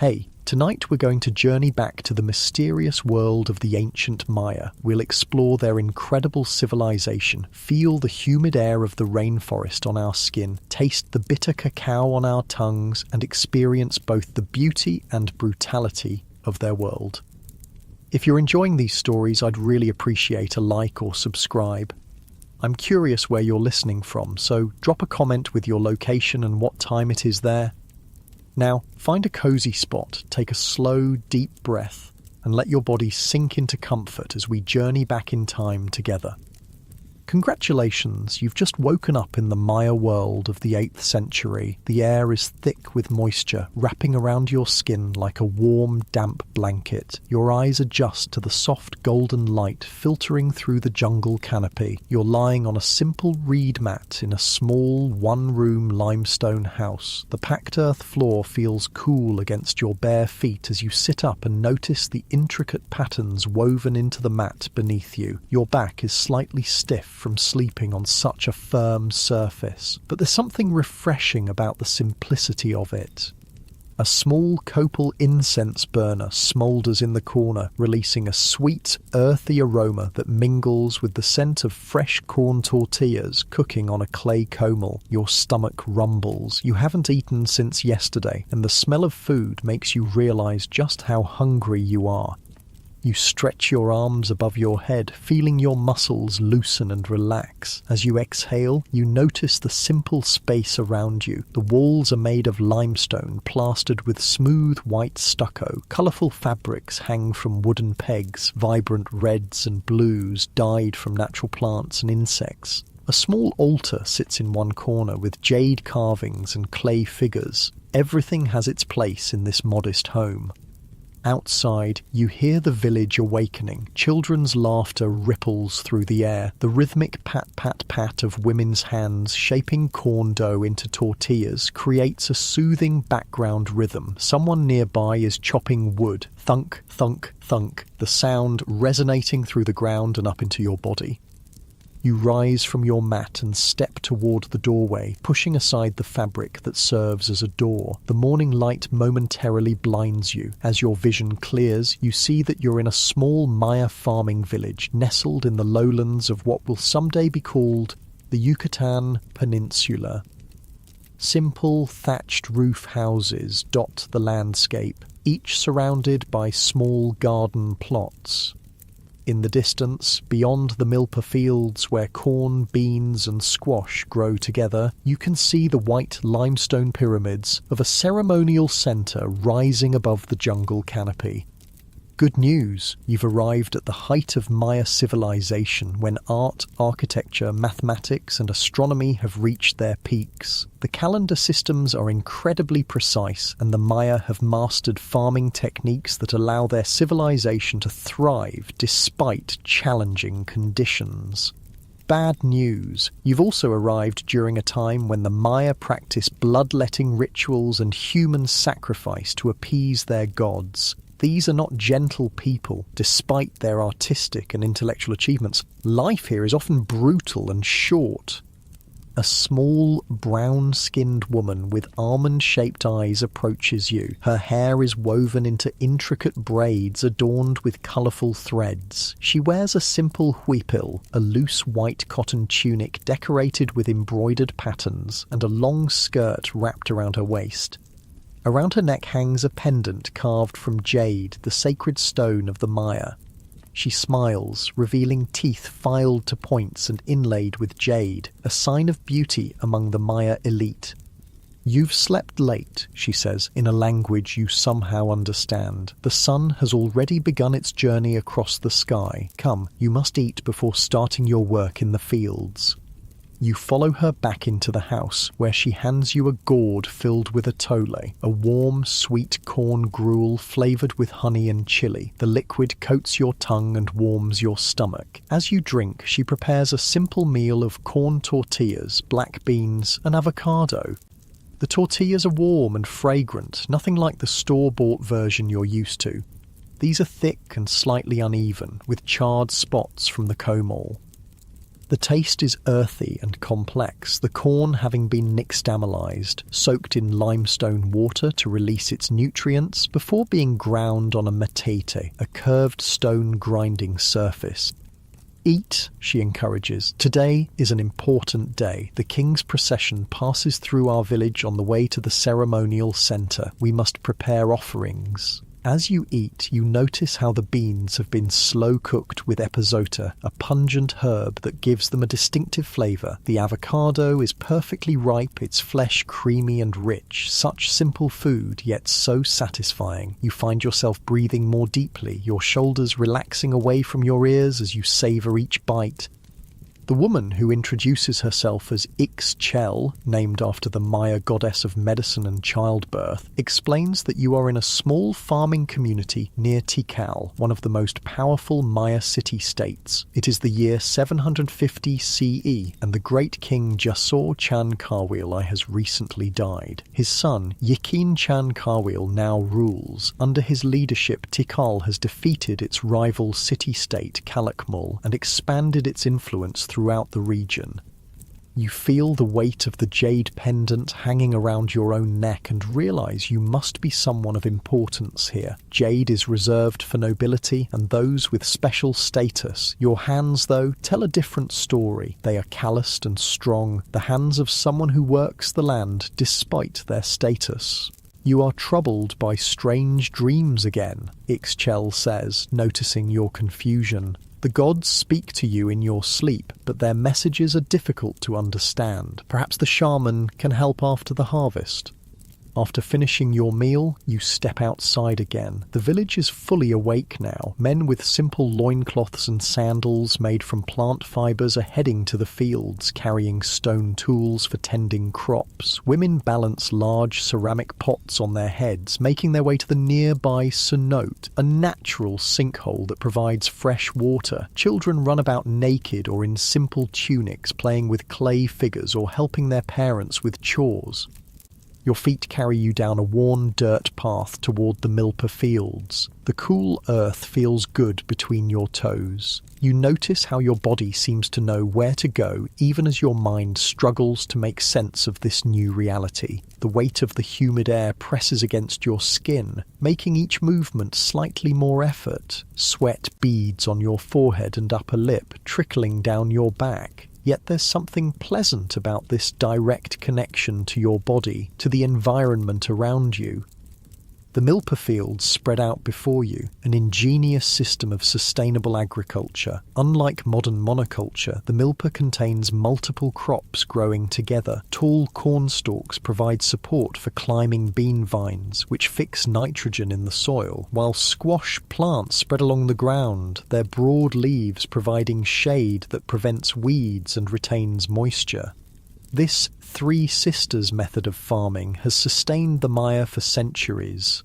Hey, tonight we're going to journey back to the mysterious world of the ancient Maya. We'll explore their incredible civilization, feel the humid air of the rainforest on our skin, taste the bitter cacao on our tongues, and experience both the beauty and brutality of their world. If you're enjoying these stories, I'd really appreciate a like or subscribe. I'm curious where you're listening from, so drop a comment with your location and what time it is there. Now, find a cozy spot, take a slow, deep breath, and let your body sink into comfort as we journey back in time together. Congratulations, you've just woken up in the Maya world of the 8th century. The air is thick with moisture, wrapping around your skin like a warm, damp blanket. Your eyes adjust to the soft golden light filtering through the jungle canopy. You're lying on a simple reed mat in a small, one-room limestone house. The packed earth floor feels cool against your bare feet as you sit up and notice the intricate patterns woven into the mat beneath you. Your back is slightly stiff from sleeping on such a firm surface, but there's something refreshing about the simplicity of it. A small copal incense burner smoulders in the corner, releasing a sweet, earthy aroma that mingles with the scent of fresh corn tortillas cooking on a clay comel. Your stomach rumbles. You haven't eaten since yesterday, and the smell of food makes you realize just how hungry you are. You stretch your arms above your head, feeling your muscles loosen and relax. As you exhale, you notice the simple space around you. The walls are made of limestone, plastered with smooth white stucco. Colourful fabrics hang from wooden pegs, vibrant reds and blues dyed from natural plants and insects. A small altar sits in one corner with jade carvings and clay figures. Everything has its place in this modest home. Outside, you hear the village awakening. Children's laughter ripples through the air. The rhythmic pat-pat-pat of women's hands shaping corn dough into tortillas creates a soothing background rhythm. Someone nearby is chopping wood. Thunk, thunk, thunk, the sound resonating through the ground and up into your body. You rise from your mat and step toward the doorway, pushing aside the fabric that serves as a door. The morning light momentarily blinds you. As your vision clears, you see that you're in a small Maya farming village, nestled in the lowlands of what will someday be called the Yucatan Peninsula. Simple, thatched roof houses dot the landscape, each surrounded by small garden plots. In the distance, beyond the milpa fields where corn, beans and squash grow together, you can see the white limestone pyramids of a ceremonial centre rising above the jungle canopy. Good news, you've arrived at the height of Maya civilization when art, architecture, mathematics and astronomy have reached their peaks. The calendar systems are incredibly precise and the Maya have mastered farming techniques that allow their civilization to thrive despite challenging conditions. Bad news, you've also arrived during a time when the Maya practiced bloodletting rituals and human sacrifice to appease their gods. These are not gentle people, despite their artistic and intellectual achievements. Life here is often brutal and short. A small, brown-skinned woman with almond-shaped eyes approaches you. Her hair is woven into intricate braids adorned with colourful threads. She wears a simple huipil, a loose white cotton tunic decorated with embroidered patterns, and a long skirt wrapped around her waist. Around her neck hangs a pendant carved from jade, the sacred stone of the Maya. She smiles, revealing teeth filed to points and inlaid with jade, a sign of beauty among the Maya elite. "You've slept late," she says, in a language you somehow understand. "The sun has already begun its journey across the sky. Come, you must eat before starting your work in the fields." You follow her back into the house, where she hands you a gourd filled with atole, a warm, sweet corn gruel flavoured with honey and chili. The liquid coats your tongue and warms your stomach. As you drink, she prepares a simple meal of corn tortillas, black beans, and avocado. The tortillas are warm and fragrant, nothing like the store-bought version you're used to. These are thick and slightly uneven, with charred spots from the comol. The taste is earthy and complex, the corn having been nixtamalized, soaked in limestone water to release its nutrients before being ground on a matete, a curved stone grinding surface. Eat, she encourages. Today is an important day. The king's procession passes through our village on the way to the ceremonial centre. We must prepare offerings. As you eat, you notice how the beans have been slow-cooked with epizota, a pungent herb that gives them a distinctive flavour. The avocado is perfectly ripe, its flesh creamy and rich. Such simple food, yet so satisfying. You find yourself breathing more deeply, your shoulders relaxing away from your ears as you savour each bite. The woman, who introduces herself as Ixchel, named after the Maya goddess of medicine and childbirth, explains that you are in a small farming community near Tikal, one of the most powerful Maya city-states. It is the year 750 CE, and the great king Jasor Chan Karwil has recently died. His son, Yikin Chan Karwil, now rules. Under his leadership, Tikal has defeated its rival city-state Kalakmul and expanded its influence throughout the region. You feel the weight of the jade pendant hanging around your own neck and realise you must be someone of importance here. Jade is reserved for nobility and those with special status. Your hands, though, tell a different story. They are calloused and strong, the hands of someone who works the land despite their status. You are troubled by strange dreams again, Ixchel says, noticing your confusion. The gods speak to you in your sleep, but their messages are difficult to understand. Perhaps the shaman can help after the harvest. After finishing your meal, you step outside again. The village is fully awake now. Men with simple loincloths and sandals made from plant fibres are heading to the fields, carrying stone tools for tending crops. Women balance large ceramic pots on their heads, making their way to the nearby cenote, a natural sinkhole that provides fresh water. Children run about naked or in simple tunics, playing with clay figures or helping their parents with chores. Your feet carry you down a worn dirt path toward the milpa fields. The cool earth feels good between your toes. You notice how your body seems to know where to go, even as your mind struggles to make sense of this new reality. The weight of the humid air presses against your skin, making each movement slightly more effort. Sweat beads on your forehead and upper lip, trickling down your back. Yet there's something pleasant about this direct connection to your body, to the environment around you. The milpa fields spread out before you, an ingenious system of sustainable agriculture. Unlike modern monoculture, the milpa contains multiple crops growing together. Tall corn stalks provide support for climbing bean vines, which fix nitrogen in the soil, while squash plants spread along the ground, their broad leaves providing shade that prevents weeds and retains moisture. This Three Sisters method of farming has sustained the Maya for centuries.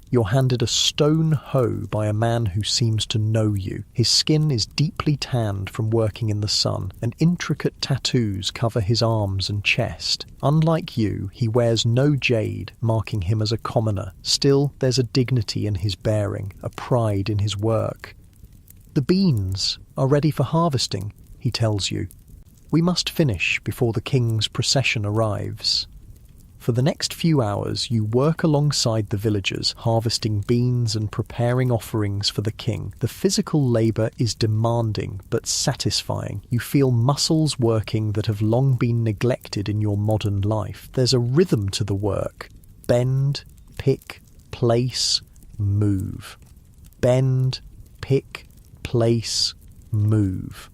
You're handed a stone hoe by a man who seems to know you. His skin is deeply tanned from working in the sun, and intricate tattoos cover his arms and chest. Unlike you, he wears no jade, marking him as a commoner. Still, there's a dignity in his bearing, a pride in his work. The beans are ready for harvesting, he tells you. We must finish before the king's procession arrives. For the next few hours, you work alongside the villagers, harvesting beans and preparing offerings for the king. The physical labour is demanding but satisfying. You feel muscles working that have long been neglected in your modern life. There's a rhythm to the work. Bend, pick, place, move. Bend, pick, place, move.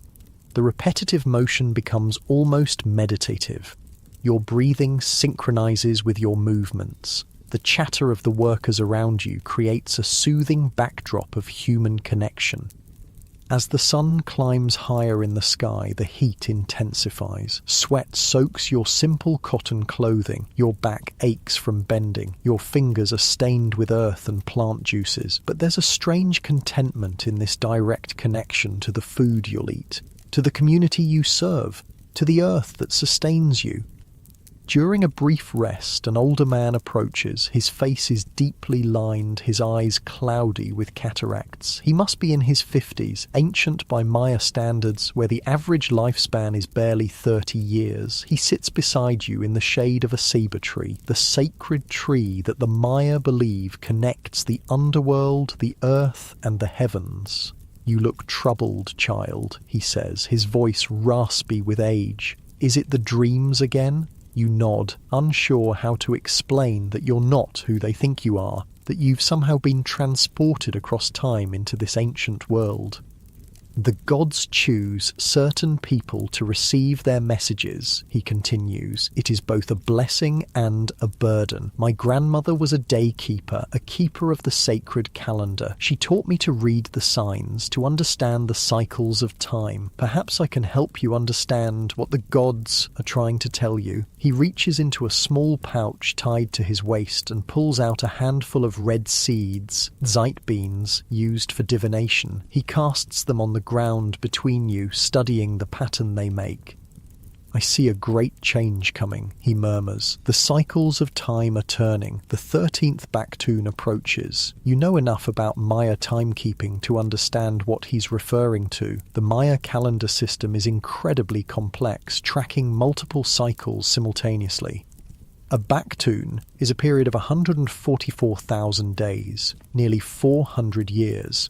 The repetitive motion becomes almost meditative. Your breathing synchronizes with your movements. The chatter of the workers around you creates a soothing backdrop of human connection. As the sun climbs higher in the sky, the heat intensifies. Sweat soaks your simple cotton clothing. Your back aches from bending. Your fingers are stained with earth and plant juices. But there's a strange contentment in this direct connection to the food you'll eat, to the community you serve, to the earth that sustains you. During a brief rest, an older man approaches. His face is deeply lined, his eyes cloudy with cataracts. He must be in his 50s, ancient by Maya standards, where the average lifespan is barely 30 years. He sits beside you in the shade of a ceiba tree, the sacred tree that the Maya believe connects the underworld, the earth, and the heavens. "You look troubled, child," he says, his voice raspy with age. "Is it the dreams again?" You nod, unsure how to explain that you're not who they think you are, that you've somehow been transported across time into this ancient world. "The gods choose certain people to receive their messages," he continues. "It is both a blessing and a burden. My grandmother was a day keeper, a keeper of the sacred calendar. She taught me to read the signs, to understand the cycles of time. Perhaps I can help you understand what the gods are trying to tell you." He reaches into a small pouch tied to his waist and pulls out a handful of red seeds, zeit beans, used for divination. He casts them on the ground between you, studying the pattern they make. "I see a great change coming," he murmurs. "The cycles of time are turning. The 13th Baktun approaches. You know enough about Maya timekeeping to understand what he's referring to. The Maya calendar system is incredibly complex, tracking multiple cycles simultaneously. A Baktun is a period of 144,000 days, nearly 400 years.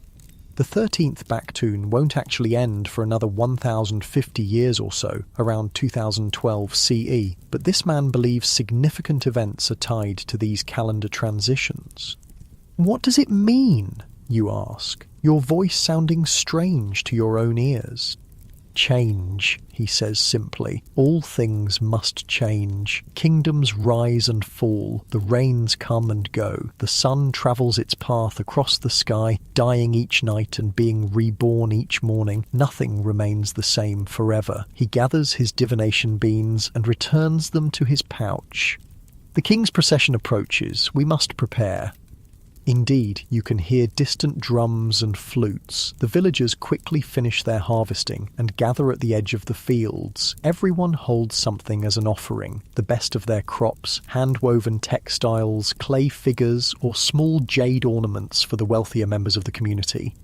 The 13th Baktun won't actually end for another 1,050 years or so, around 2012 CE, but this man believes significant events are tied to these calendar transitions." "What does it mean?" you ask, your voice sounding strange to your own ears. "Change," he says simply. "All things must change. Kingdoms rise and fall. The rains come and go. The sun travels its path across the sky, dying each night and being reborn each morning. Nothing remains the same forever." He gathers his divination beans and returns them to his pouch. "The king's procession approaches. We must prepare." Indeed, you can hear distant drums and flutes. The villagers quickly finish their harvesting and gather at the edge of the fields. Everyone holds something as an offering, the best of their crops, hand-woven textiles, clay figures, or small jade ornaments for the wealthier members of the community.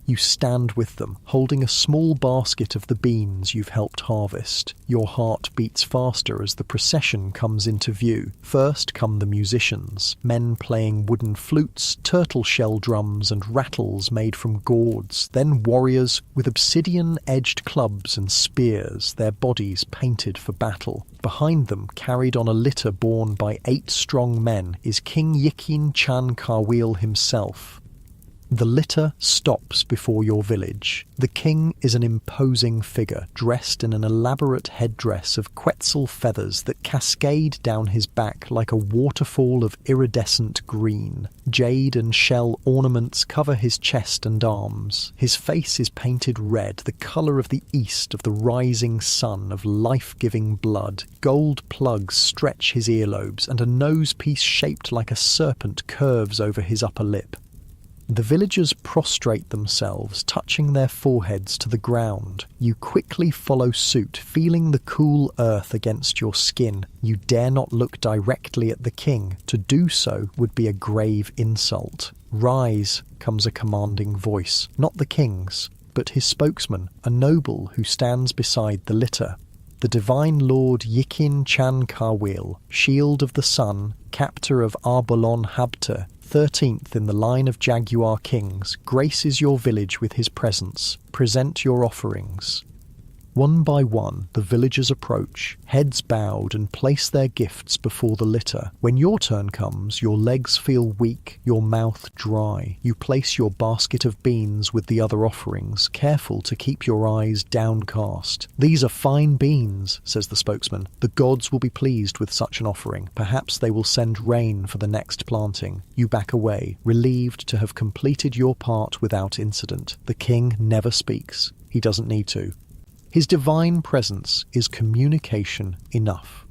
You stand with them, holding a small basket of the beans you've helped harvest. Your heart beats faster as the procession comes into view. First come the musicians, men playing wooden flutes, turtle shell drums and rattles made from gourds. Then warriors with obsidian-edged clubs and spears, their bodies painted for battle. Behind them, carried on a litter borne by 8 strong men, is King Yikin Chan Karwil himself. The litter stops before your village. The king is an imposing figure, dressed in an elaborate headdress of quetzal feathers that cascade down his back like a waterfall of iridescent green. Jade and shell ornaments cover his chest and arms. His face is painted red, the colour of the east, of the rising sun, of life-giving blood. Gold plugs stretch his earlobes, and a nose-piece shaped like a serpent curves over his upper lip. The villagers prostrate themselves, touching their foreheads to the ground. You quickly follow suit, feeling the cool earth against your skin. You dare not look directly at the king. To do so would be a grave insult. "Rise," comes a commanding voice, not the king's, but his spokesman, a noble who stands beside the litter. The divine lord Yikin Chan Karwil, shield of the sun, captor of Arbolon Habta, 13th in the line of Jaguar kings, graces your village with his presence. Present your offerings. One by one, the villagers approach, heads bowed, and place their gifts before the litter. When your turn comes, your legs feel weak, your mouth dry. You place your basket of beans with the other offerings, careful to keep your eyes downcast. "These are fine beans," says the spokesman. "The gods will be pleased with such an offering. Perhaps they will send rain for the next planting." You back away, relieved to have completed your part without incident. The king never speaks. He doesn't need to. His divine presence is communication enough.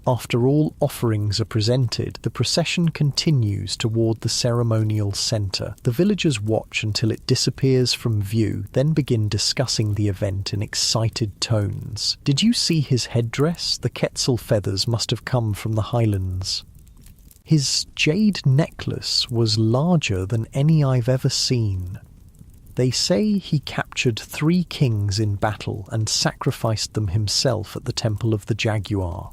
After all offerings are presented, the procession continues toward the ceremonial centre. The villagers watch until it disappears from view, then begin discussing the event in excited tones. "Did you see his headdress? The quetzal feathers must have come from the highlands. His jade necklace was larger than any I've ever seen. They say he captured 3 kings in battle and sacrificed them himself at the Temple of the Jaguar."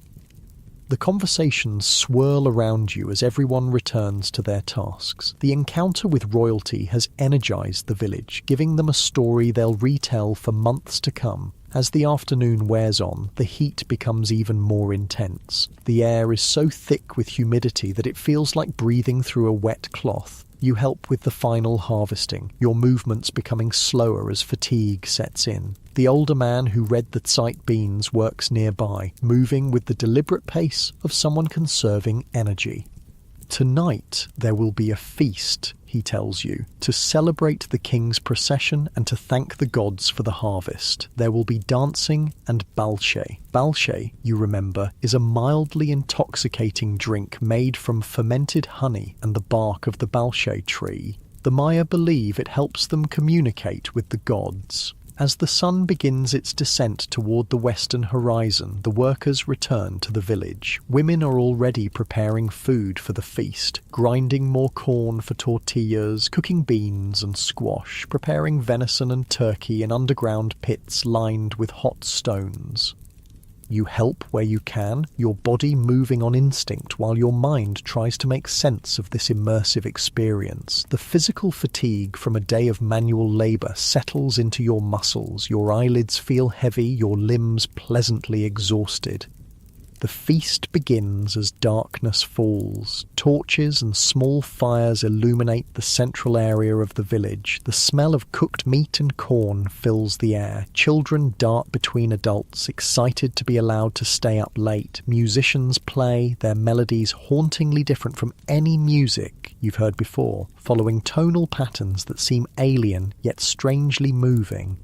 The conversations swirl around you as everyone returns to their tasks. The encounter with royalty has energized the village, giving them a story they'll retell for months to come. As the afternoon wears on, the heat becomes even more intense. The air is so thick with humidity that it feels like breathing through a wet cloth. You help with the final harvesting, your movements becoming slower as fatigue sets in. The older man who read the sight beans works nearby, moving with the deliberate pace of someone conserving energy. "Tonight there will be a feast," he tells you, "to celebrate the king's procession and to thank the gods for the harvest. There will be dancing and balshe." Balshe, you remember, is a mildly intoxicating drink made from fermented honey and the bark of the balshe tree. The Maya believe it helps them communicate with the gods. As the sun begins its descent toward the western horizon, the workers return to the village. Women are already preparing food for the feast, grinding more corn for tortillas, cooking beans and squash, preparing venison and turkey in underground pits lined with hot stones. You help where you can, your body moving on instinct while your mind tries to make sense of this immersive experience. The physical fatigue from a day of manual labor settles into your muscles, your eyelids feel heavy, your limbs pleasantly exhausted. The feast begins as darkness falls. Torches and small fires illuminate the central area of the village. The smell of cooked meat and corn fills the air. Children dart between adults, excited to be allowed to stay up late. Musicians play, their melodies hauntingly different from any music you've heard before, following tonal patterns that seem alien yet strangely moving.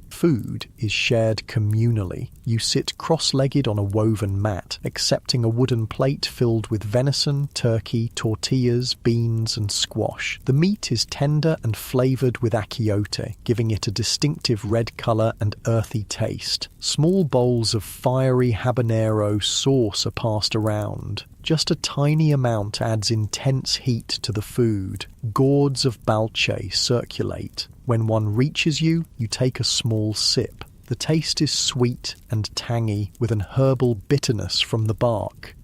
Food is shared communally. You sit cross-legged on a woven mat, accepting a wooden plate filled with venison, turkey, tortillas, beans and squash. The meat is tender and flavoured with achiote, giving it a distinctive red colour and earthy taste. Small bowls of fiery habanero sauce are passed around. Just a tiny amount adds intense heat to the food. Gourds of balche circulate. When one reaches you, you take a small sip. The taste is sweet and tangy, with an herbal bitterness from the bark.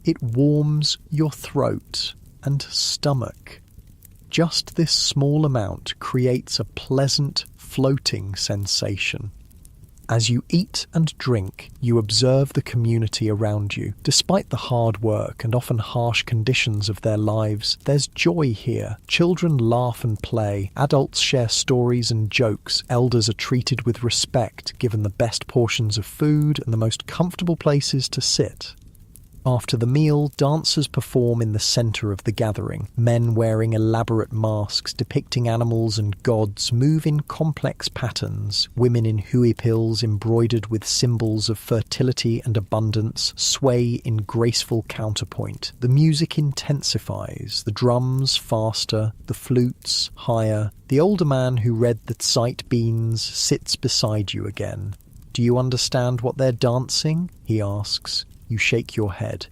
It warms your throat and stomach. Just this small amount creates a pleasant, floating sensation. As you eat and drink, you observe the community around you. Despite the hard work and often harsh conditions of their lives, there's joy here. Children laugh and play, adults share stories and jokes, elders are treated with respect, given the best portions of food and the most comfortable places to sit. After the meal, dancers perform in the centre of the gathering. Men wearing elaborate masks depicting animals and gods move in complex patterns. Women in huipils embroidered with symbols of fertility and abundance sway in graceful counterpoint. The music intensifies, the drums faster, the flutes higher. The older man who read the sight beans sits beside you again. "Do you understand what they're dancing?" he asks. You shake your head.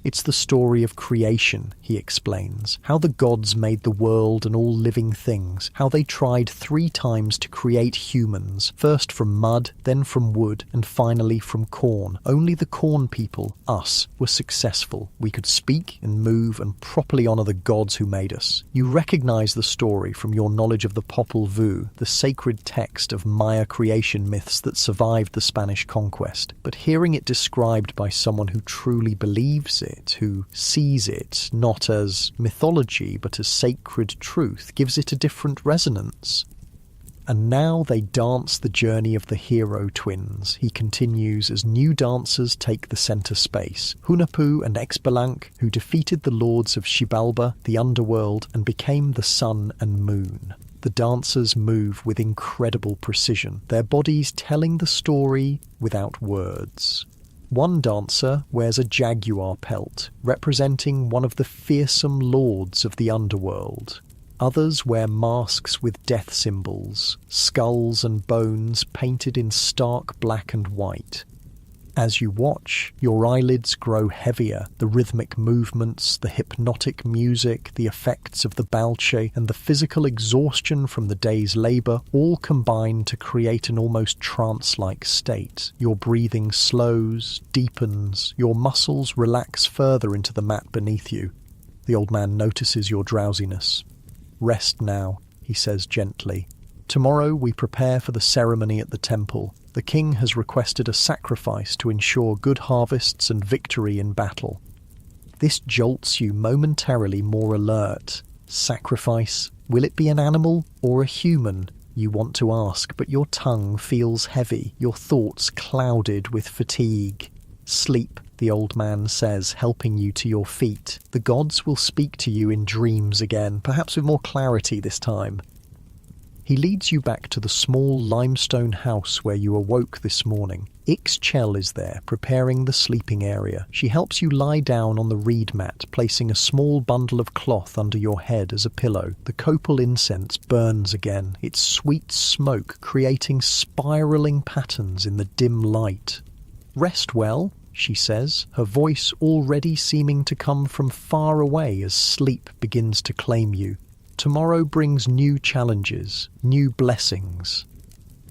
"It's the story of creation," he explains, "how the gods made the world and all living things, how they tried 3 times to create humans, first from mud, then from wood, and finally from corn. Only the corn people, us, were successful. We could speak and move and properly honour the gods who made us." You recognise the story from your knowledge of the Popol Vuh, the sacred text of Maya creation myths that survived the Spanish conquest, but hearing it described by someone who truly believes it, who sees it not as mythology but as sacred truth, gives it a different resonance. "And now they dance the journey of the hero twins," he continues as new dancers take the centre space. Hunahpu and Expelank, who defeated the lords of Xibalba, the underworld, and became the sun and moon. The dancers move with incredible precision, their bodies telling the story without words. One dancer wears a jaguar pelt, representing one of the fearsome lords of the underworld. Others wear masks with death symbols, skulls and bones painted in stark black and white. As you watch, your eyelids grow heavier. The rhythmic movements, the hypnotic music, the effects of the balche, and the physical exhaustion from the day's labour all combine to create an almost trance-like state. Your breathing slows, deepens, your muscles relax further into the mat beneath you. The old man notices your drowsiness. "Rest now," he says gently. "Tomorrow we prepare for the ceremony at the temple. The king has requested a sacrifice to ensure good harvests and victory in battle." This jolts you momentarily more alert. Sacrifice? Will it be an animal or a human? You want to ask, but your tongue feels heavy, your thoughts clouded with fatigue. "Sleep," the old man says, helping you to your feet. "The gods will speak to you in dreams again, perhaps with more clarity this time." He leads you back to the small limestone house where you awoke this morning. Ixchel is there, preparing the sleeping area. She helps you lie down on the reed mat, placing a small bundle of cloth under your head as a pillow. The copal incense burns again, its sweet smoke creating spiralling patterns in the dim light. "Rest well," she says, her voice already seeming to come from far away as sleep begins to claim you. "Tomorrow brings new challenges, new blessings."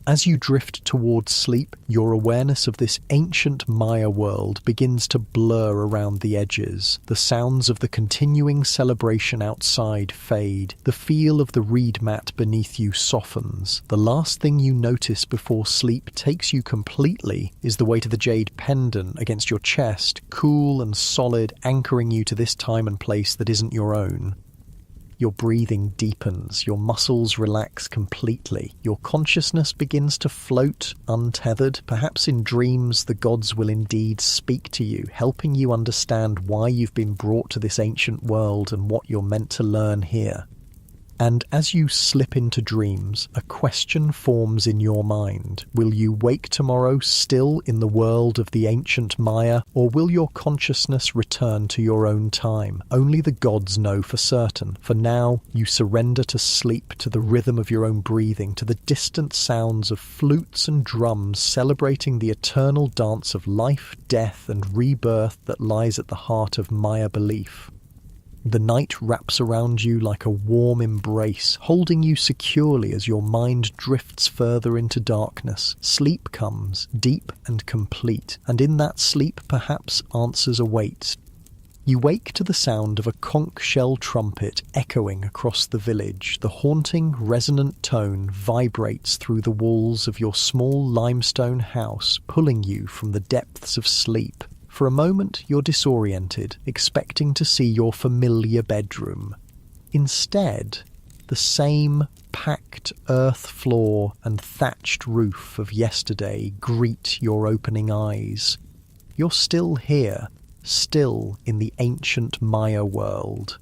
As you drift towards sleep, your awareness of this ancient Maya world begins to blur around the edges. The sounds of the continuing celebration outside fade. The feel of the reed mat beneath you softens. The last thing you notice before sleep takes you completely is the weight of the jade pendant against your chest, cool and solid, anchoring you to this time and place that isn't your own. Your breathing deepens, your muscles relax completely, your consciousness begins to float, untethered. Perhaps in dreams the gods will indeed speak to you, helping you understand why you've been brought to this ancient world and what you're meant to learn here. And as you slip into dreams, a question forms in your mind. Will you wake tomorrow still in the world of the ancient Maya, or will your consciousness return to your own time? Only the gods know for certain. For now, you surrender to sleep, to the rhythm of your own breathing, to the distant sounds of flutes and drums celebrating the eternal dance of life, death, and rebirth that lies at the heart of Maya belief. The night wraps around you like a warm embrace, holding you securely as your mind drifts further into darkness. Sleep comes, deep and complete, and in that sleep perhaps answers await. You wake to the sound of a conch shell trumpet echoing across the village. The haunting, resonant tone vibrates through the walls of your small limestone house, pulling you from the depths of sleep. For a moment you're disoriented, expecting to see your familiar bedroom. Instead, the same packed earth floor and thatched roof of yesterday greet your opening eyes. You're still here, still in the ancient Maya world.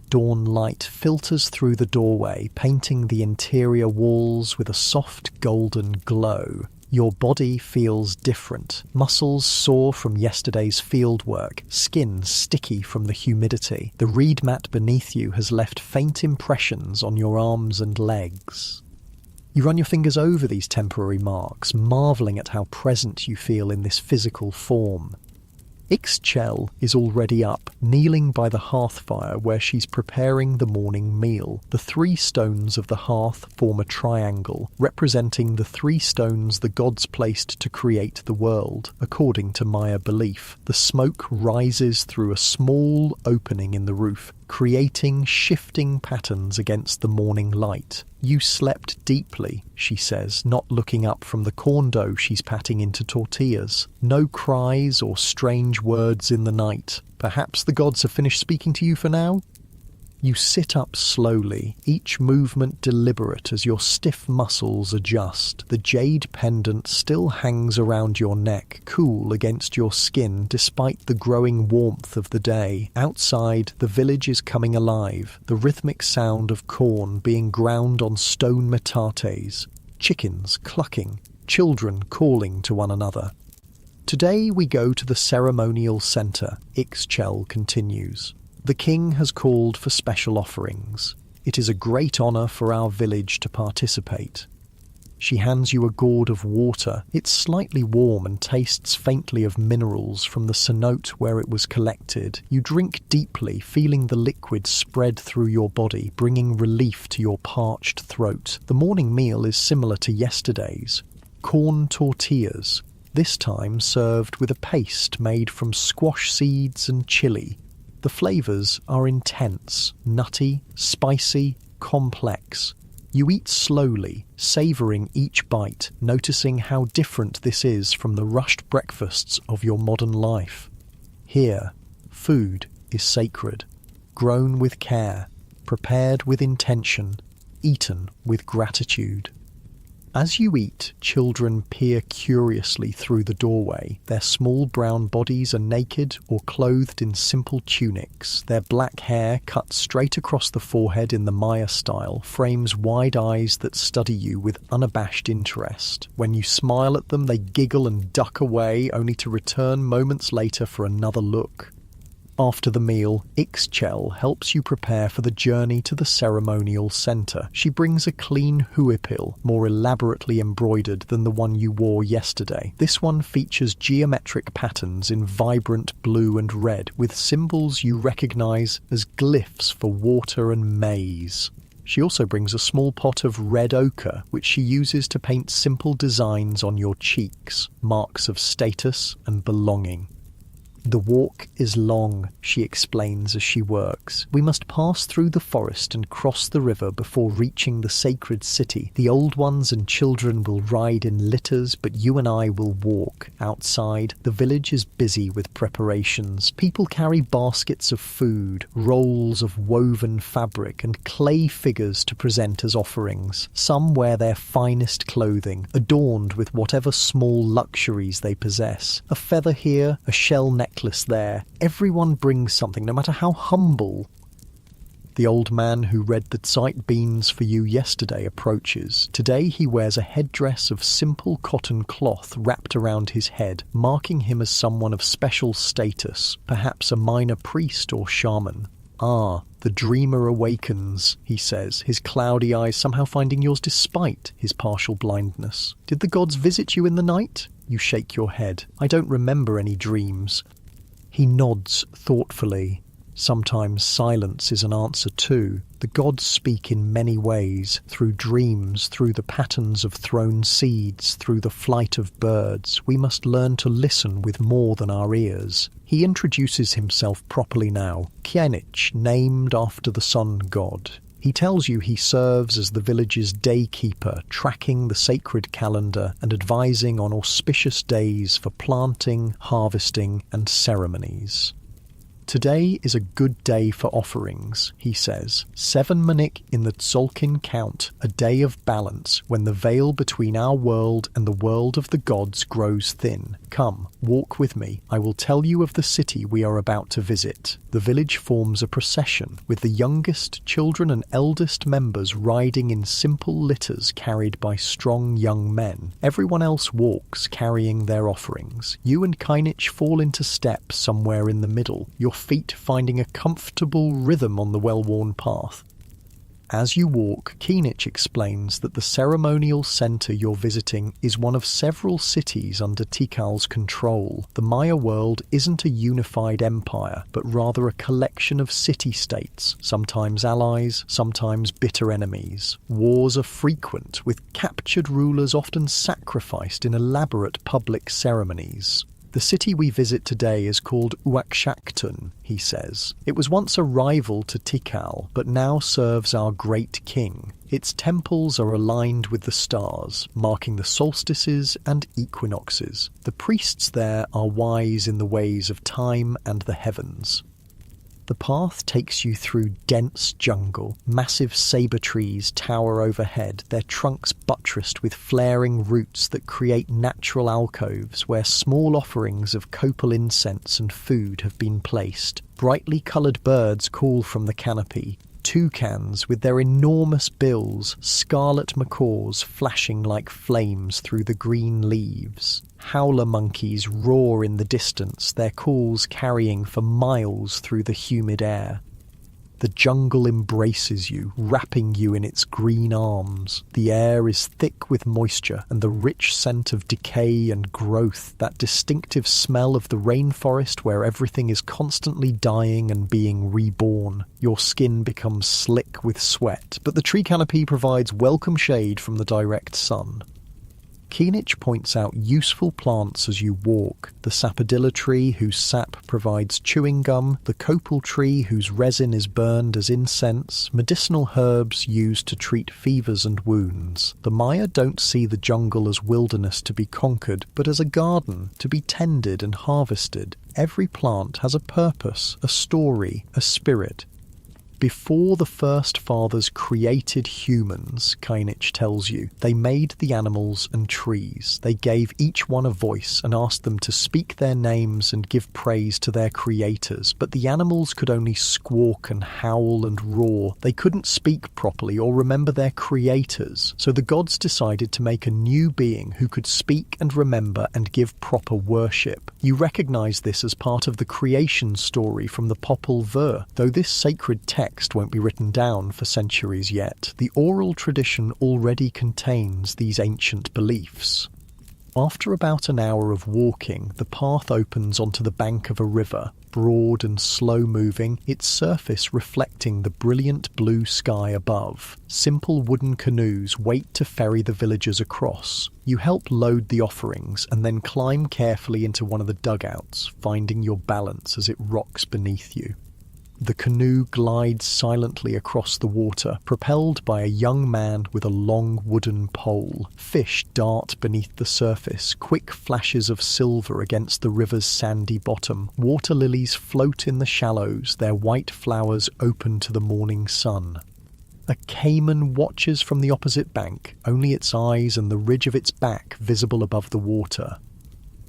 Dawn light filters through the doorway, painting the interior walls with a soft golden glow. Your body feels different. Muscles sore from yesterday's fieldwork, skin sticky from the humidity. The reed mat beneath you has left faint impressions on your arms and legs. You run your fingers over these temporary marks, marvelling at how present you feel in this physical form. Ixchel is already up, kneeling by the hearth fire where she's preparing the morning meal. The 3 stones of the hearth form a triangle, representing the 3 stones the gods placed to create the world, according to Maya belief. The smoke rises through a small opening in the roof, creating shifting patterns against the morning light. "You slept deeply," she says, not looking up from the corn dough she's patting into tortillas. No cries or strange words in the night. Perhaps the gods have finished speaking to you for now? You sit up slowly, each movement deliberate as your stiff muscles adjust. The jade pendant still hangs around your neck, cool against your skin despite the growing warmth of the day. Outside, the village is coming alive, the rhythmic sound of corn being ground on stone metates, chickens clucking, children calling to one another. Today we go to the ceremonial centre, Ixchel continues. The king has called for special offerings. It is a great honour for our village to participate. She hands you a gourd of water. It's slightly warm and tastes faintly of minerals from the cenote where it was collected. You drink deeply, feeling the liquid spread through your body, bringing relief to your parched throat. The morning meal is similar to yesterday's. Corn tortillas, this time served with a paste made from squash seeds and chili. The flavours are intense, nutty, spicy, complex. You eat slowly, savouring each bite, noticing how different this is from the rushed breakfasts of your modern life. Here, food is sacred, grown with care, prepared with intention, eaten with gratitude. As you eat, children peer curiously through the doorway. Their small brown bodies are naked or clothed in simple tunics. Their black hair, cut straight across the forehead in the Maya style, frames wide eyes that study you with unabashed interest. When you smile at them, they giggle and duck away, only to return moments later for another look. After the meal, Ixchel helps you prepare for the journey to the ceremonial centre. She brings a clean huipil, more elaborately embroidered than the one you wore yesterday. This one features geometric patterns in vibrant blue and red, with symbols you recognise as glyphs for water and maize. She also brings a small pot of red ochre, which she uses to paint simple designs on your cheeks, marks of status and belonging. The walk is long, she explains as she works. We must pass through the forest and cross the river before reaching the sacred city. The old ones and children will ride in litters, but you and I will walk. Outside, the village is busy with preparations. People carry baskets of food, rolls of woven fabric, and clay figures to present as offerings. Some wear their finest clothing, adorned with whatever small luxuries they possess. A feather here, a shell necklace there. Everyone brings something, no matter how humble. The old man who read the sight beans for you yesterday approaches. Today he wears a headdress of simple cotton cloth wrapped around his head, marking him as someone of special status, perhaps a minor priest or shaman. Ah, the dreamer awakens, he says, his cloudy eyes somehow finding yours despite his partial blindness. Did the gods visit you in the night? You shake your head. I don't remember any dreams. He nods thoughtfully. Sometimes silence is an answer too. The gods speak in many ways, through dreams, through the patterns of thrown seeds, through the flight of birds. We must learn to listen with more than our ears. He introduces himself properly now. Kienich, named after the sun god. He tells you he serves as the village's daykeeper, tracking the sacred calendar and advising on auspicious days for planting, harvesting, and ceremonies. Today is a good day for offerings, he says. 7 Manik in the Tzolkin count, a day of balance, when the veil between our world and the world of the gods grows thin. Come, walk with me. I will tell you of the city we are about to visit. The village forms a procession, with the youngest children and eldest members riding in simple litters carried by strong young men. Everyone else walks, carrying their offerings. You and Kainich fall into step somewhere in the middle, your feet finding a comfortable rhythm on the well-worn path. As you walk, Kienich explains that the ceremonial centre you're visiting is one of several cities under Tikal's control. The Maya world isn't a unified empire, but rather a collection of city-states, sometimes allies, sometimes bitter enemies. Wars are frequent, with captured rulers often sacrificed in elaborate public ceremonies. The city we visit today is called Uakshaktun, he says. It was once a rival to Tikal, but now serves our great king. Its temples are aligned with the stars, marking the solstices and equinoxes. The priests there are wise in the ways of time and the heavens. The path takes you through dense jungle. Massive sabre trees tower overhead, their trunks buttressed with flaring roots that create natural alcoves where small offerings of copal incense and food have been placed. Brightly coloured birds call from the canopy. Toucans with their enormous bills, scarlet macaws flashing like flames through the green leaves. Howler monkeys roar in the distance, their calls carrying for miles through the humid air. The jungle embraces you, wrapping you in its green arms. The air is thick with moisture and the rich scent of decay and growth, that distinctive smell of the rainforest where everything is constantly dying and being reborn. Your skin becomes slick with sweat, but the tree canopy provides welcome shade from the direct sun. Keenich points out useful plants as you walk: the sapodilla tree, whose sap provides chewing gum, the copal tree, whose resin is burned as incense, medicinal herbs used to treat fevers and wounds. The Maya don't see the jungle as wilderness to be conquered, but as a garden to be tended and harvested. Every plant has a purpose, a story, a spirit. Before the first fathers created humans, Keenich tells you, they made the animals and trees. They gave each one a voice and asked them to speak their names and give praise to their creators. But the animals could only squawk and howl and roar. They couldn't speak properly or remember their creators. So the gods decided to make a new being who could speak and remember and give proper worship. You recognize this as part of the creation story from the Popol Vuh. Though this sacred text won't be written down for centuries yet, the oral tradition already contains these ancient beliefs. After about an hour of walking, the path opens onto the bank of a river, broad and slow-moving, its surface reflecting the brilliant blue sky above. Simple wooden canoes wait to ferry the villagers across. You help load the offerings and then climb carefully into one of the dugouts, finding your balance as it rocks beneath you. The canoe glides silently across the water, propelled by a young man with a long wooden pole. Fish dart beneath the surface, quick flashes of silver against the river's sandy bottom. Water lilies float in the shallows, their white flowers open to the morning sun. A caiman watches from the opposite bank, only its eyes and the ridge of its back visible above the water.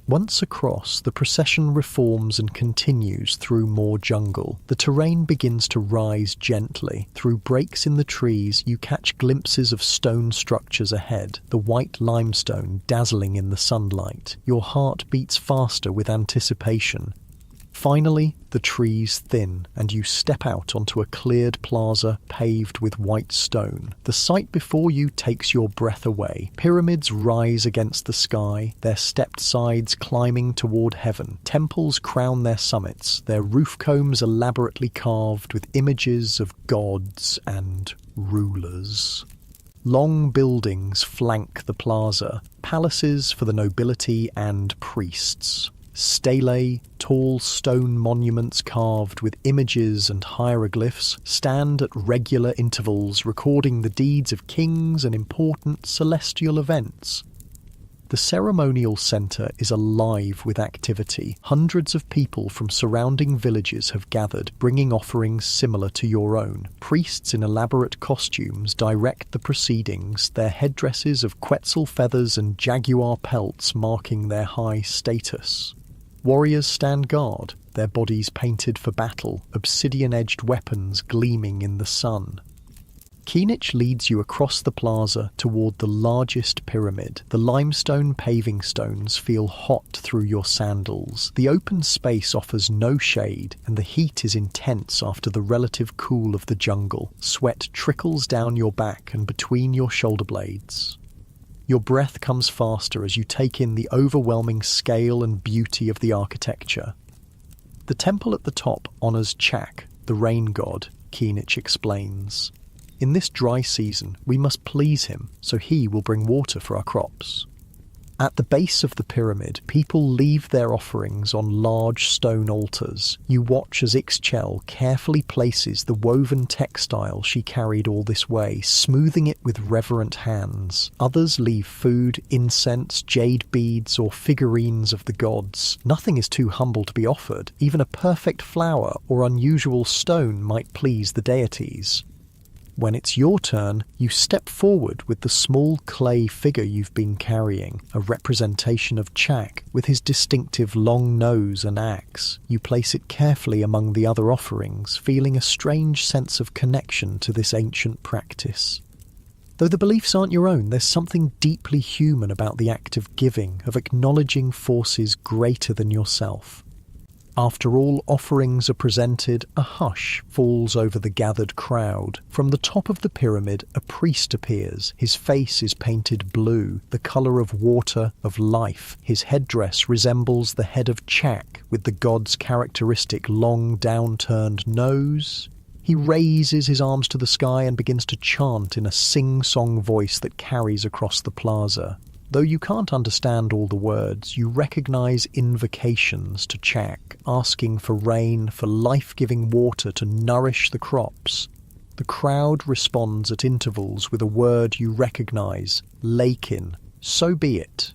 Once across, the procession reforms and continues through more jungle. The terrain begins to rise gently. Through breaks in the trees, you catch glimpses of stone structures ahead, the white limestone dazzling in the sunlight. Your heart beats faster with anticipation. Finally, the trees thin, and you step out onto a cleared plaza paved with white stone. The sight before you takes your breath away. Pyramids rise against the sky, their stepped sides climbing toward heaven. Temples crown their summits, their roof combs elaborately carved with images of gods and rulers. Long buildings flank the plaza, palaces for the nobility and priests. Stelae, tall stone monuments carved with images and hieroglyphs, stand at regular intervals recording the deeds of kings and important celestial events. The ceremonial centre is alive with activity. Hundreds of people from surrounding villages have gathered, bringing offerings similar to your own. Priests in elaborate costumes direct the proceedings, their headdresses of quetzal feathers and jaguar pelts marking their high status. Warriors stand guard, their bodies painted for battle, obsidian-edged weapons gleaming in the sun. Keenich leads you across the plaza toward the largest pyramid. The limestone paving stones feel hot through your sandals. The open space offers no shade, and the heat is intense after the relative cool of the jungle. Sweat trickles down your back and between your shoulder blades. Your breath comes faster as you take in the overwhelming scale and beauty of the architecture. The temple at the top honours Chak, the rain god, Keenich explains. In this dry season, we must please him, so he will bring water for our crops. At the base of the pyramid, people leave their offerings on large stone altars. You watch as Ixchel carefully places the woven textile she carried all this way, smoothing it with reverent hands. Others leave food, incense, jade beads, or figurines of the gods. Nothing is too humble to be offered. Even a perfect flower or unusual stone might please the deities. When it's your turn, you step forward with the small clay figure you've been carrying, a representation of Chak with his distinctive long nose and axe. You place it carefully among the other offerings, feeling a strange sense of connection to this ancient practice. Though the beliefs aren't your own, there's something deeply human about the act of giving, of acknowledging forces greater than yourself. After all offerings are presented, a hush falls over the gathered crowd. From the top of the pyramid, a priest appears. His face is painted blue, the colour of water, of life. His headdress resembles the head of Chak, with the god's characteristic long downturned nose. He raises his arms to the sky and begins to chant in a sing-song voice that carries across the plaza. Though you can't understand all the words, you recognise invocations to Chak, asking for rain, for life-giving water to nourish the crops. The crowd responds at intervals with a word you recognise, Lakin. So be it.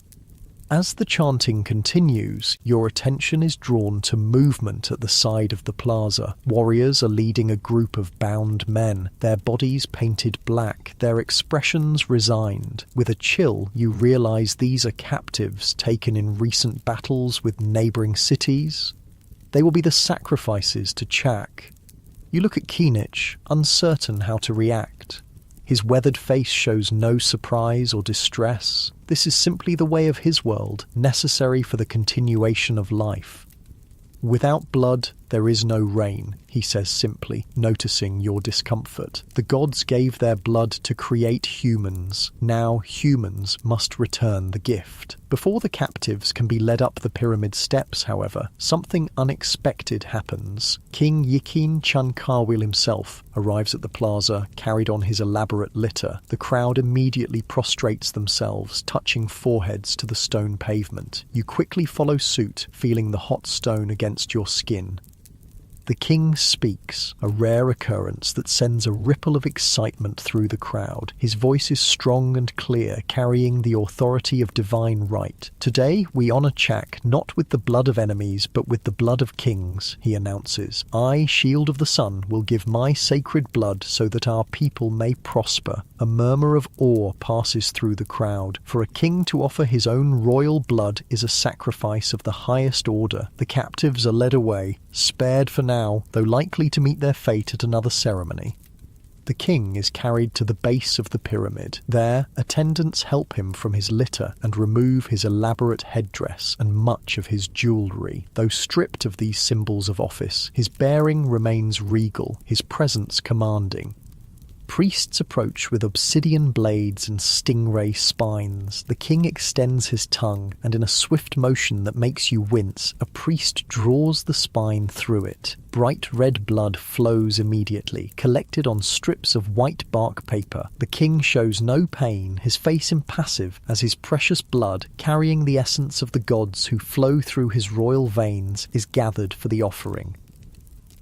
As the chanting continues, your attention is drawn to movement at the side of the plaza. Warriors are leading a group of bound men, their bodies painted black, their expressions resigned. With a chill, you realise these are captives taken in recent battles with neighbouring cities. They will be the sacrifices to Chak. You look at Keenich, uncertain how to react. His weathered face shows no surprise or distress. This is simply the way of his world, necessary for the continuation of life. Without blood, there is no rain, he says simply, noticing your discomfort. The gods gave their blood to create humans. Now humans must return the gift. Before the captives can be led up the pyramid steps, however, something unexpected happens. King Yikin Chankawil himself arrives at the plaza, carried on his elaborate litter. The crowd immediately prostrates themselves, touching foreheads to the stone pavement. You quickly follow suit, feeling the hot stone against your skin. The king speaks, a rare occurrence that sends a ripple of excitement through the crowd. His voice is strong and clear, carrying the authority of divine right. Today we honour Chak not with the blood of enemies, but with the blood of kings, he announces. I, Shield of the Sun, will give my sacred blood so that our people may prosper. A murmur of awe passes through the crowd. For a king to offer his own royal blood is a sacrifice of the highest order. The captives are led away, spared for now, though likely to meet their fate at another ceremony. The king is carried to the base of the pyramid. There, attendants help him from his litter and remove his elaborate headdress and much of his jewellery. Though stripped of these symbols of office, his bearing remains regal, his presence commanding. Priests approach with obsidian blades and stingray spines. The king extends his tongue, and in a swift motion that makes you wince, a priest draws the spine through it. Bright red blood flows immediately, collected on strips of white bark paper. The king shows no pain, his face impassive, as his precious blood, carrying the essence of the gods who flow through his royal veins, is gathered for the offering.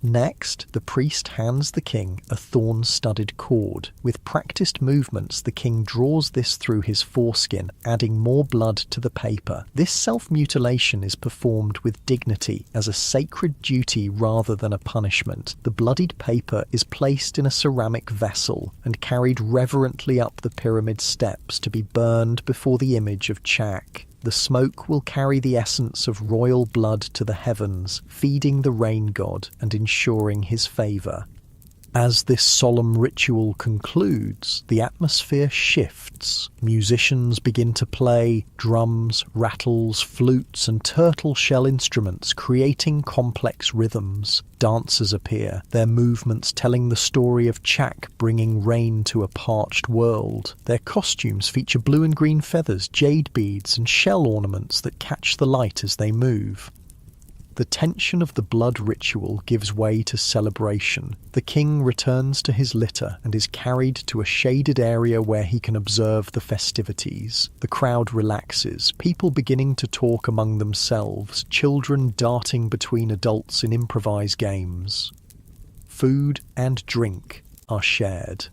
Next, the priest hands the king a thorn-studded cord. With practiced movements, the king draws this through his foreskin, adding more blood to the paper. This self-mutilation is performed with dignity, as a sacred duty rather than a punishment. The bloodied paper is placed in a ceramic vessel and carried reverently up the pyramid steps to be burned before the image of Chak. The smoke will carry the essence of royal blood to the heavens, feeding the rain god and ensuring his favour. As this solemn ritual concludes, the atmosphere shifts. Musicians begin to play, drums, rattles, flutes and turtle shell instruments, creating complex rhythms. Dancers appear, their movements telling the story of Chak bringing rain to a parched world. Their costumes feature blue and green feathers, jade beads and shell ornaments that catch the light as they move. The tension of the blood ritual gives way to celebration. The king returns to his litter and is carried to a shaded area where he can observe the festivities. The crowd relaxes, people beginning to talk among themselves, children darting between adults in improvised games. Food and drink are shared.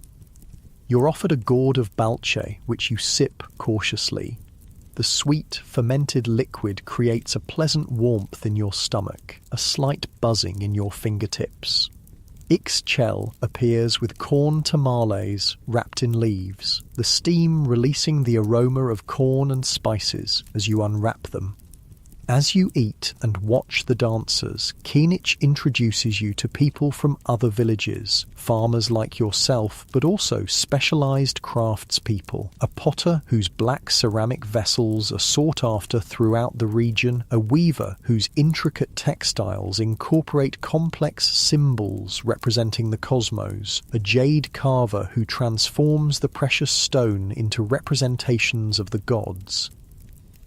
You're offered a gourd of balche, which you sip cautiously. The sweet, fermented liquid creates a pleasant warmth in your stomach, a slight buzzing in your fingertips. Ixchel appears with corn tamales wrapped in leaves, the steam releasing the aroma of corn and spices as you unwrap them. As you eat and watch the dancers, Kinich introduces you to people from other villages, farmers like yourself, but also specialized craftspeople, a potter whose black ceramic vessels are sought after throughout the region, a weaver whose intricate textiles incorporate complex symbols representing the cosmos, a jade carver who transforms the precious stone into representations of the gods.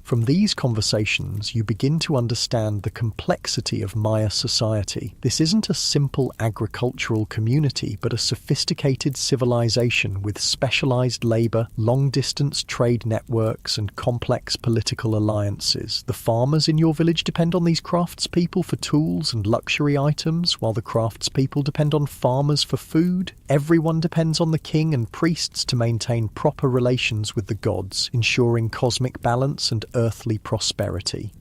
From these conversations, you begin to understand the complexity of Maya society. This isn't a simple agricultural community, but a sophisticated civilization with specialized labor, long-distance trade networks, and complex political alliances. The farmers in your village depend on these craftspeople for tools and luxury items, while the craftspeople depend on farmers for food. Everyone depends on the king and priests to maintain proper relations with the gods, ensuring cosmic balance and earthly prosperity.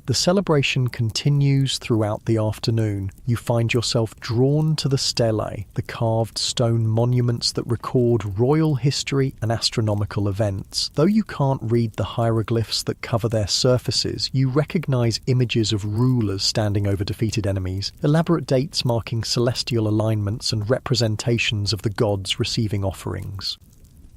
The celebration continues throughout the afternoon. You find yourself drawn to the stelae, the carved stone monuments that record royal history and astronomical events. Though you can't read the hieroglyphs that cover their surfaces, you recognize images of rulers standing over defeated enemies, elaborate dates marking celestial alignments, and representations of the gods receiving offerings.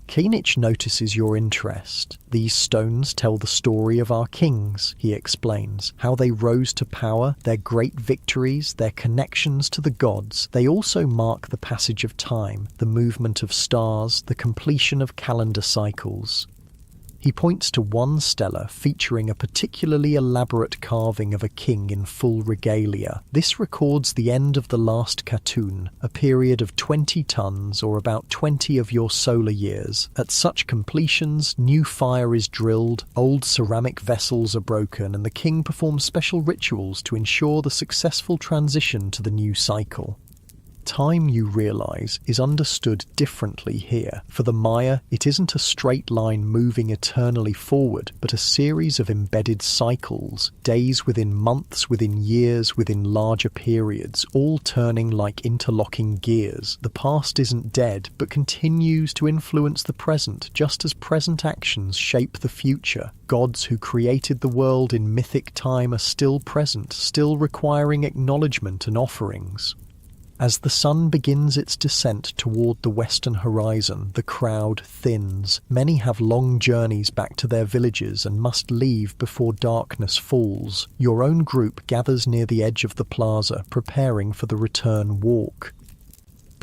Kinich notices your interest. These stones tell the story of our kings, he explains, how they rose to power, their great victories, their connections to the gods. They also mark the passage of time, the movement of stars, the completion of calendar cycles. He points to one stela featuring a particularly elaborate carving of a king in full regalia. This records the end of the last Khatun, a period of 20 tons or about 20 of your solar years. At such completions, new fire is drilled, old ceramic vessels are broken, and the king performs special rituals to ensure the successful transition to the new cycle. Time, you realize, is understood differently here. For the Maya, it isn't a straight line moving eternally forward, but a series of embedded cycles, days within months, within years, within larger periods, all turning like interlocking gears. The past isn't dead, but continues to influence the present, just as present actions shape the future. Gods who created the world in mythic time are still present, still requiring acknowledgement and offerings. As the sun begins its descent toward the western horizon, the crowd thins. Many have long journeys back to their villages and must leave before darkness falls. Your own group gathers near the edge of the plaza, preparing for the return walk.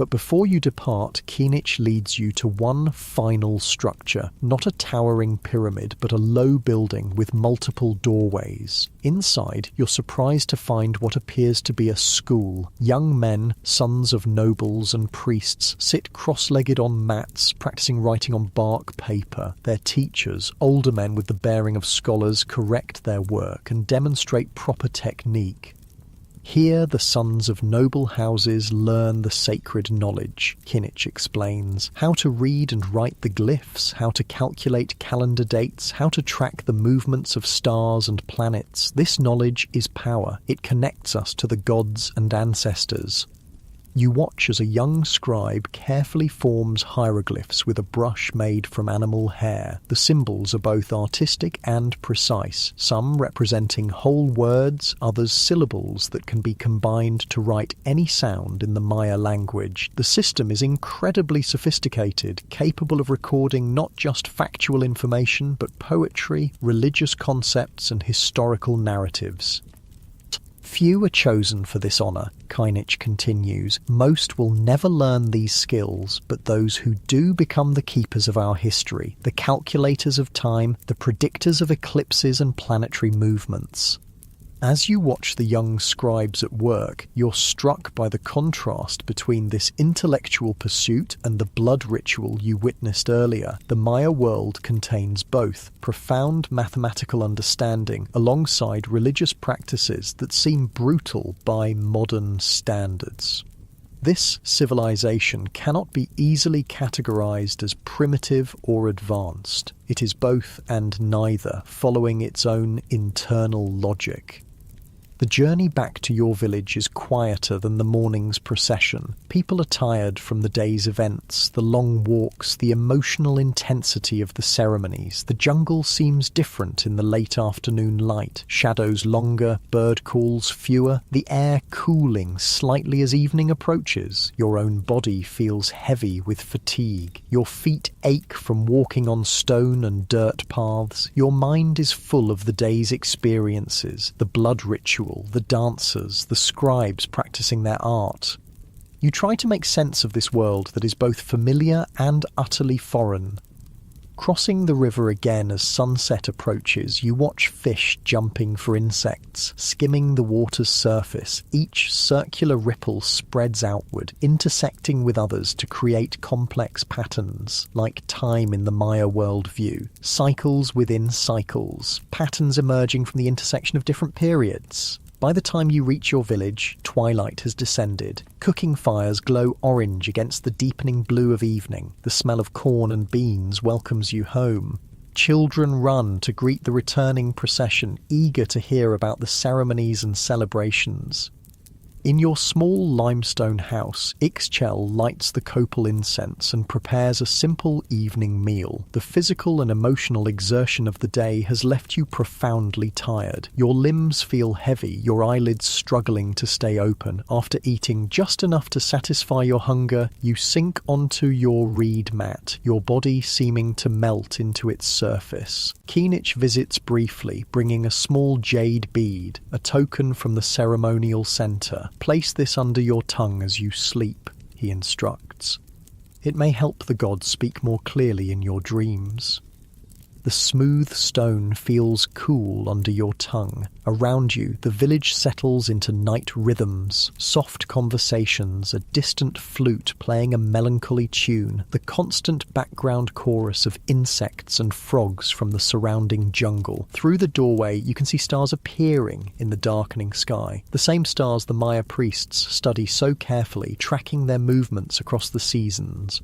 But before you depart, Kinich leads you to one final structure, not a towering pyramid, but a low building with multiple doorways. Inside, you're surprised to find what appears to be a school. Young men, sons of nobles and priests, sit cross-legged on mats, practicing writing on bark paper. Their teachers, older men with the bearing of scholars, correct their work and demonstrate proper technique. Here the sons of noble houses learn the sacred knowledge, Kinich explains. How to read and write the glyphs, how to calculate calendar dates, how to track the movements of stars and planets. This knowledge is power. It connects us to the gods and ancestors. You watch as a young scribe carefully forms hieroglyphs with a brush made from animal hair. The symbols are both artistic and precise, some representing whole words, others syllables that can be combined to write any sound in the Maya language. The system is incredibly sophisticated, capable of recording not just factual information, but poetry, religious concepts, and historical narratives. Few are chosen for this honour, Kinich continues. Most will never learn these skills, but those who do become the keepers of our history, the calculators of time, the predictors of eclipses and planetary movements. As you watch the young scribes at work, you're struck by the contrast between this intellectual pursuit and the blood ritual you witnessed earlier. The Maya world contains both profound mathematical understanding alongside religious practices that seem brutal by modern standards. This civilization cannot be easily categorized as primitive or advanced. It is both and neither, following its own internal logic. The journey back to your village is quieter than the morning's procession. People are tired from the day's events, the long walks, the emotional intensity of the ceremonies. The jungle seems different in the late afternoon light. Shadows longer, bird calls fewer, the air cooling slightly as evening approaches. Your own body feels heavy with fatigue. Your feet ache from walking on stone and dirt paths. Your mind is full of the day's experiences, the blood ritual, the dancers, the scribes practicing their art. You try to make sense of this world that is both familiar and utterly foreign. Crossing the river again as sunset approaches, you watch fish jumping for insects, skimming the water's surface. Each circular ripple spreads outward, intersecting with others to create complex patterns, like time in the Maya worldview. Cycles within cycles, patterns emerging from the intersection of different periods. By the time you reach your village, twilight has descended. Cooking fires glow orange against the deepening blue of evening. The smell of corn and beans welcomes you home. Children run to greet the returning procession, eager to hear about the ceremonies and celebrations. In your small limestone house, Ixchel lights the copal incense and prepares a simple evening meal. The physical and emotional exertion of the day has left you profoundly tired. Your limbs feel heavy, your eyelids struggling to stay open. After eating just enough to satisfy your hunger, you sink onto your reed mat, your body seeming to melt into its surface. Keenich visits briefly, bringing a small jade bead, a token from the ceremonial center. Place this under your tongue as you sleep, he instructs. It may help the gods speak more clearly in your dreams. The smooth stone feels cool under your tongue. Around you, the village settles into night rhythms, soft conversations, a distant flute playing a melancholy tune, the constant background chorus of insects and frogs from the surrounding jungle. Through the doorway, you can see stars appearing in the darkening sky, the same stars the Maya priests study so carefully, tracking their movements across the seasons.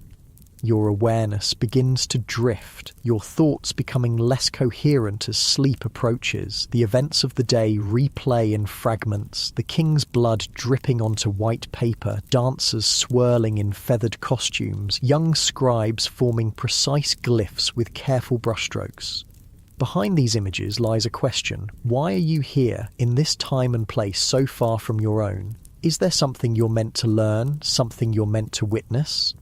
Your awareness begins to drift, your thoughts becoming less coherent as sleep approaches. The events of the day replay in fragments, the king's blood dripping onto white paper, dancers swirling in feathered costumes, young scribes forming precise glyphs with careful brushstrokes. Behind these images lies a question. Why are you here, in this time and place so far from your own? Is there something you're meant to learn, something you're meant to witness?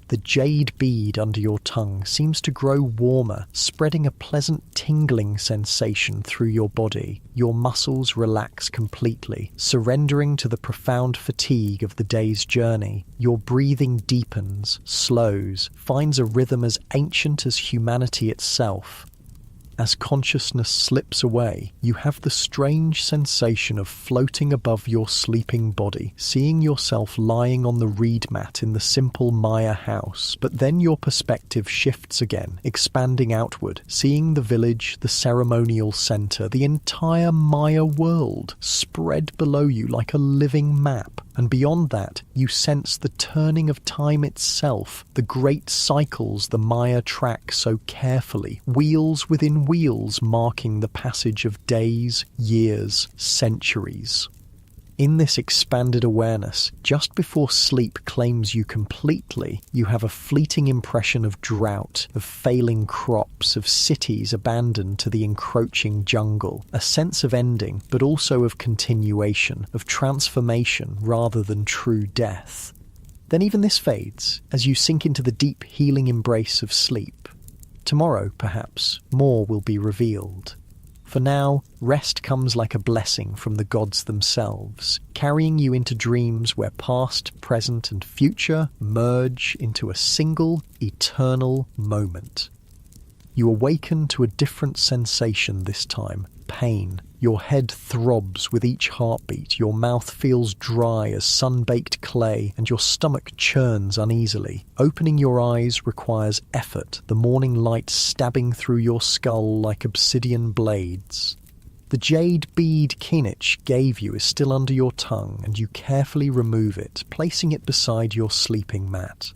The jade bead under your tongue seems to grow warmer, spreading a pleasant tingling sensation through your body. Your muscles relax completely, surrendering to the profound fatigue of the day's journey. Your breathing deepens, slows, finds a rhythm as ancient as humanity itself. As consciousness slips away, you have the strange sensation of floating above your sleeping body, seeing yourself lying on the reed mat in the simple Maya house. But then your perspective shifts again, expanding outward, seeing the village, the ceremonial center, the entire Maya world spread below you like a living map. And beyond that, you sense the turning of time itself, the great cycles the Maya track so carefully, wheels within wheels marking the passage of days, years, centuries. In this expanded awareness, just before sleep claims you completely, you have a fleeting impression of drought, of failing crops, of cities abandoned to the encroaching jungle, a sense of ending, but also of continuation, of transformation rather than true death. Then even this fades, as you sink into the deep healing embrace of sleep. Tomorrow, perhaps, more will be revealed. For now, rest comes like a blessing from the gods themselves, carrying you into dreams where past, present, and future merge into a single, eternal moment. You awaken to a different sensation this time, pain. Your head throbs with each heartbeat, your mouth feels dry as sun-baked clay, and your stomach churns uneasily. Opening your eyes requires effort, the morning light stabbing through your skull like obsidian blades. The jade bead Keenich gave you is still under your tongue, and you carefully remove it, placing it beside your sleeping mat.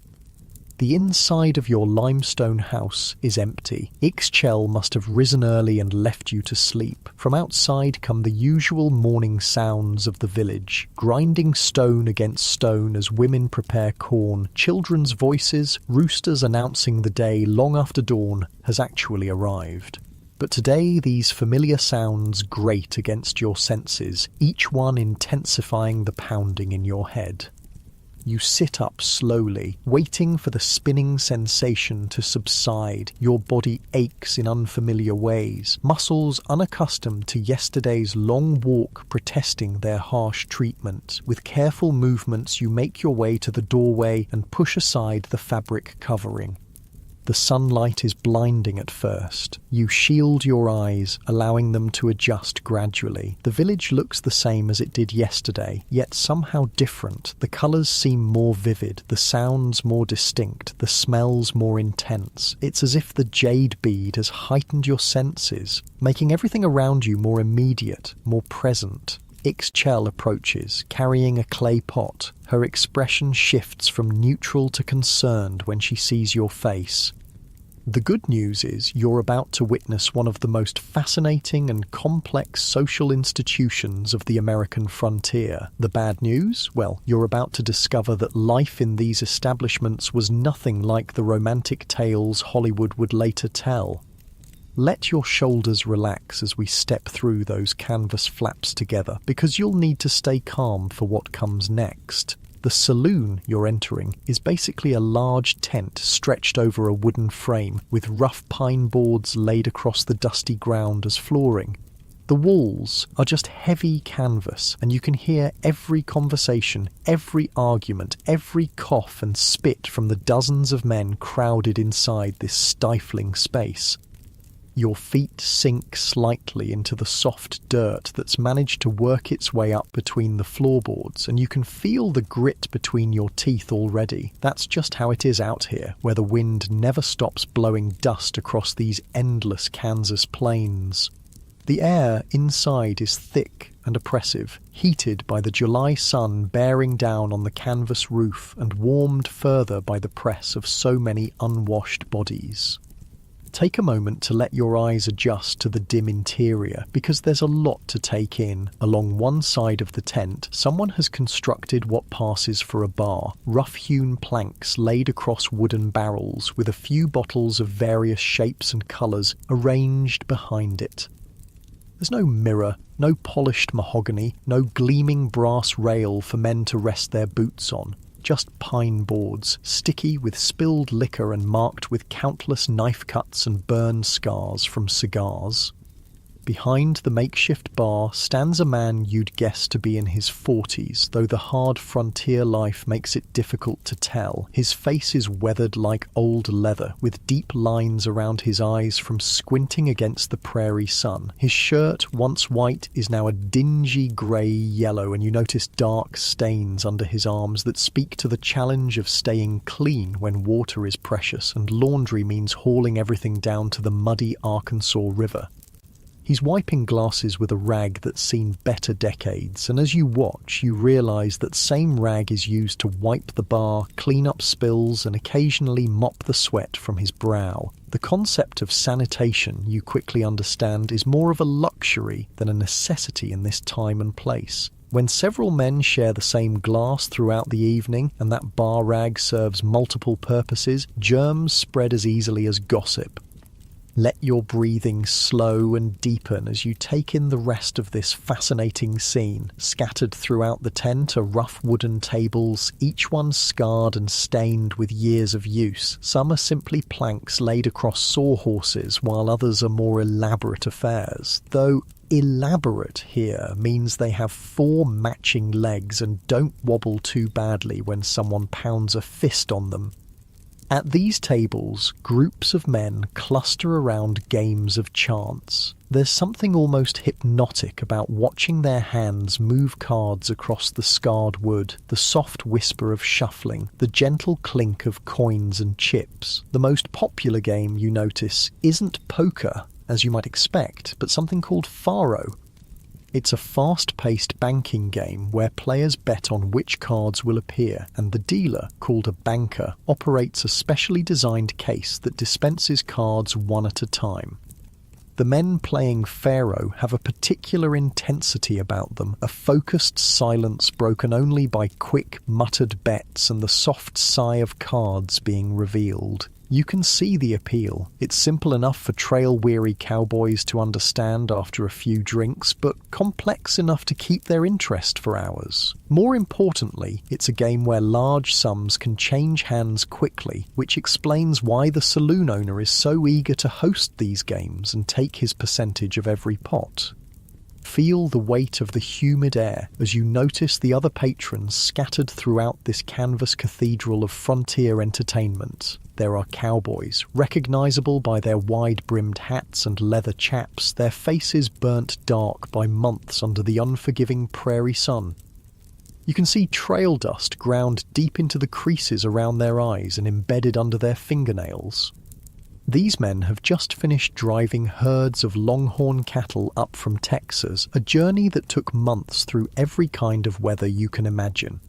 The inside of your limestone house is empty. Ixchel must have risen early and left you to sleep. From outside come the usual morning sounds of the village, grinding stone against stone as women prepare corn, children's voices, roosters announcing the day long after dawn has actually arrived. But today these familiar sounds grate against your senses, each one intensifying the pounding in your head. You sit up slowly, waiting for the spinning sensation to subside. Your body aches in unfamiliar ways, muscles unaccustomed to yesterday's long walk protesting their harsh treatment. With careful movements you make your way to the doorway and push aside the fabric covering. The sunlight is blinding at first. You shield your eyes, allowing them to adjust gradually. The village looks the same as it did yesterday, yet somehow different. The colours seem more vivid, the sounds more distinct, the smells more intense. It's as if the jade bead has heightened your senses, making everything around you more immediate, more present. Ixchel approaches, carrying a clay pot. Her expression shifts from neutral to concerned when she sees your face. The good news is you're about to witness one of the most fascinating and complex social institutions of the American frontier. The bad news? Well, you're about to discover that life in these establishments was nothing like the romantic tales Hollywood would later tell. Let your shoulders relax as we step through those canvas flaps together, because you'll need to stay calm for what comes next. The saloon you're entering is basically a large tent stretched over a wooden frame, with rough pine boards laid across the dusty ground as flooring. The walls are just heavy canvas, and you can hear every conversation, every argument, every cough and spit from the dozens of men crowded inside this stifling space. Your feet sink slightly into the soft dirt that's managed to work its way up between the floorboards, and you can feel the grit between your teeth already. That's just how it is out here, where the wind never stops blowing dust across these endless Kansas plains. The air inside is thick and oppressive, heated by the July sun bearing down on the canvas roof and warmed further by the press of so many unwashed bodies. Take a moment to let your eyes adjust to the dim interior, because there's a lot to take in. Along one side of the tent, someone has constructed what passes for a bar, rough-hewn planks laid across wooden barrels with a few bottles of various shapes and colours arranged behind it. There's no mirror, no polished mahogany, no gleaming brass rail for men to rest their boots on. Just pine boards, sticky with spilled liquor and marked with countless knife cuts and burn scars from cigars. Behind the makeshift bar stands a man you'd guess to be in his 40s, though the hard frontier life makes it difficult to tell. His face is weathered like old leather, with deep lines around his eyes from squinting against the prairie sun. His shirt, once white, is now a dingy grey-yellow, and you notice dark stains under his arms that speak to the challenge of staying clean when water is precious and laundry means hauling everything down to the muddy Arkansas River. He's wiping glasses with a rag that's seen better decades, and as you watch, you realise that same rag is used to wipe the bar, clean up spills, and occasionally mop the sweat from his brow. The concept of sanitation, you quickly understand, is more of a luxury than a necessity in this time and place. When several men share the same glass throughout the evening, and that bar rag serves multiple purposes, germs spread as easily as gossip. Let your breathing slow and deepen as you take in the rest of this fascinating scene. Scattered throughout the tent are rough wooden tables, each one scarred and stained with years of use. Some are simply planks laid across sawhorses, while others are more elaborate affairs, though elaborate here means they have 4 matching legs and don't wobble too badly when someone pounds a fist on them. At these tables, groups of men cluster around games of chance. There's something almost hypnotic about watching their hands move cards across the scarred wood, the soft whisper of shuffling, the gentle clink of coins and chips. The most popular game, you notice, isn't poker, as you might expect, but something called faro. It's a fast-paced banking game where players bet on which cards will appear, and the dealer, called a banker, operates a specially designed case that dispenses cards one at a time. The men playing Pharaoh have a particular intensity about them, a focused silence broken only by quick, muttered bets and the soft sigh of cards being revealed. You can see the appeal. It's simple enough for trail-weary cowboys to understand after a few drinks, but complex enough to keep their interest for hours. More importantly, it's a game where large sums can change hands quickly, which explains why the saloon owner is so eager to host these games and take his percentage of every pot. Feel the weight of the humid air as you notice the other patrons scattered throughout this canvas cathedral of frontier entertainment. There are cowboys, recognizable by their wide-brimmed hats and leather chaps, their faces burnt dark by months under the unforgiving prairie sun. You can see trail dust ground deep into the creases around their eyes and embedded under their fingernails. These men have just finished driving herds of longhorn cattle up from Texas, a journey that took months through every kind of weather you can imagine.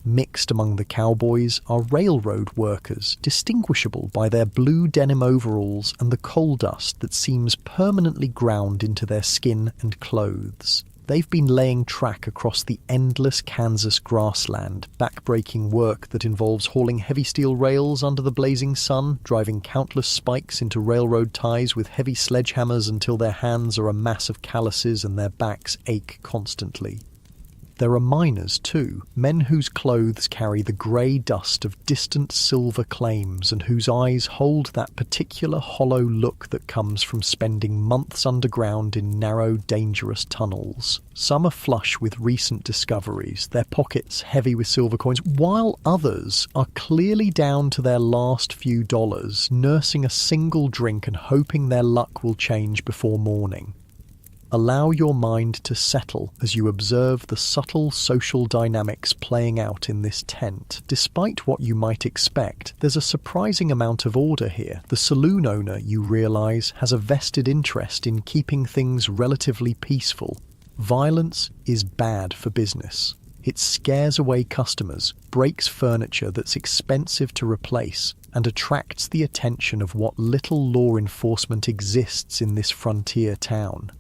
Mixed among the cowboys are railroad workers, distinguishable by their blue denim overalls and the coal dust that seems permanently ground into their skin and clothes. They've been laying track across the endless Kansas grassland, backbreaking work that involves hauling heavy steel rails under the blazing sun, driving countless spikes into railroad ties with heavy sledgehammers until their hands are a mass of calluses and their backs ache constantly. There are miners too, men whose clothes carry the grey dust of distant silver claims and whose eyes hold that particular hollow look that comes from spending months underground in narrow, dangerous tunnels. Some are flush with recent discoveries, their pockets heavy with silver coins, while others are clearly down to their last few dollars, nursing a single drink and hoping their luck will change before morning. Allow your mind to settle as you observe the subtle social dynamics playing out in this tent. Despite what you might expect, there's a surprising amount of order here. The saloon owner, you realize, has a vested interest in keeping things relatively peaceful. Violence is bad for business. It scares away customers, breaks furniture that's expensive to replace, and attracts the attention of what little law enforcement exists in this frontier town.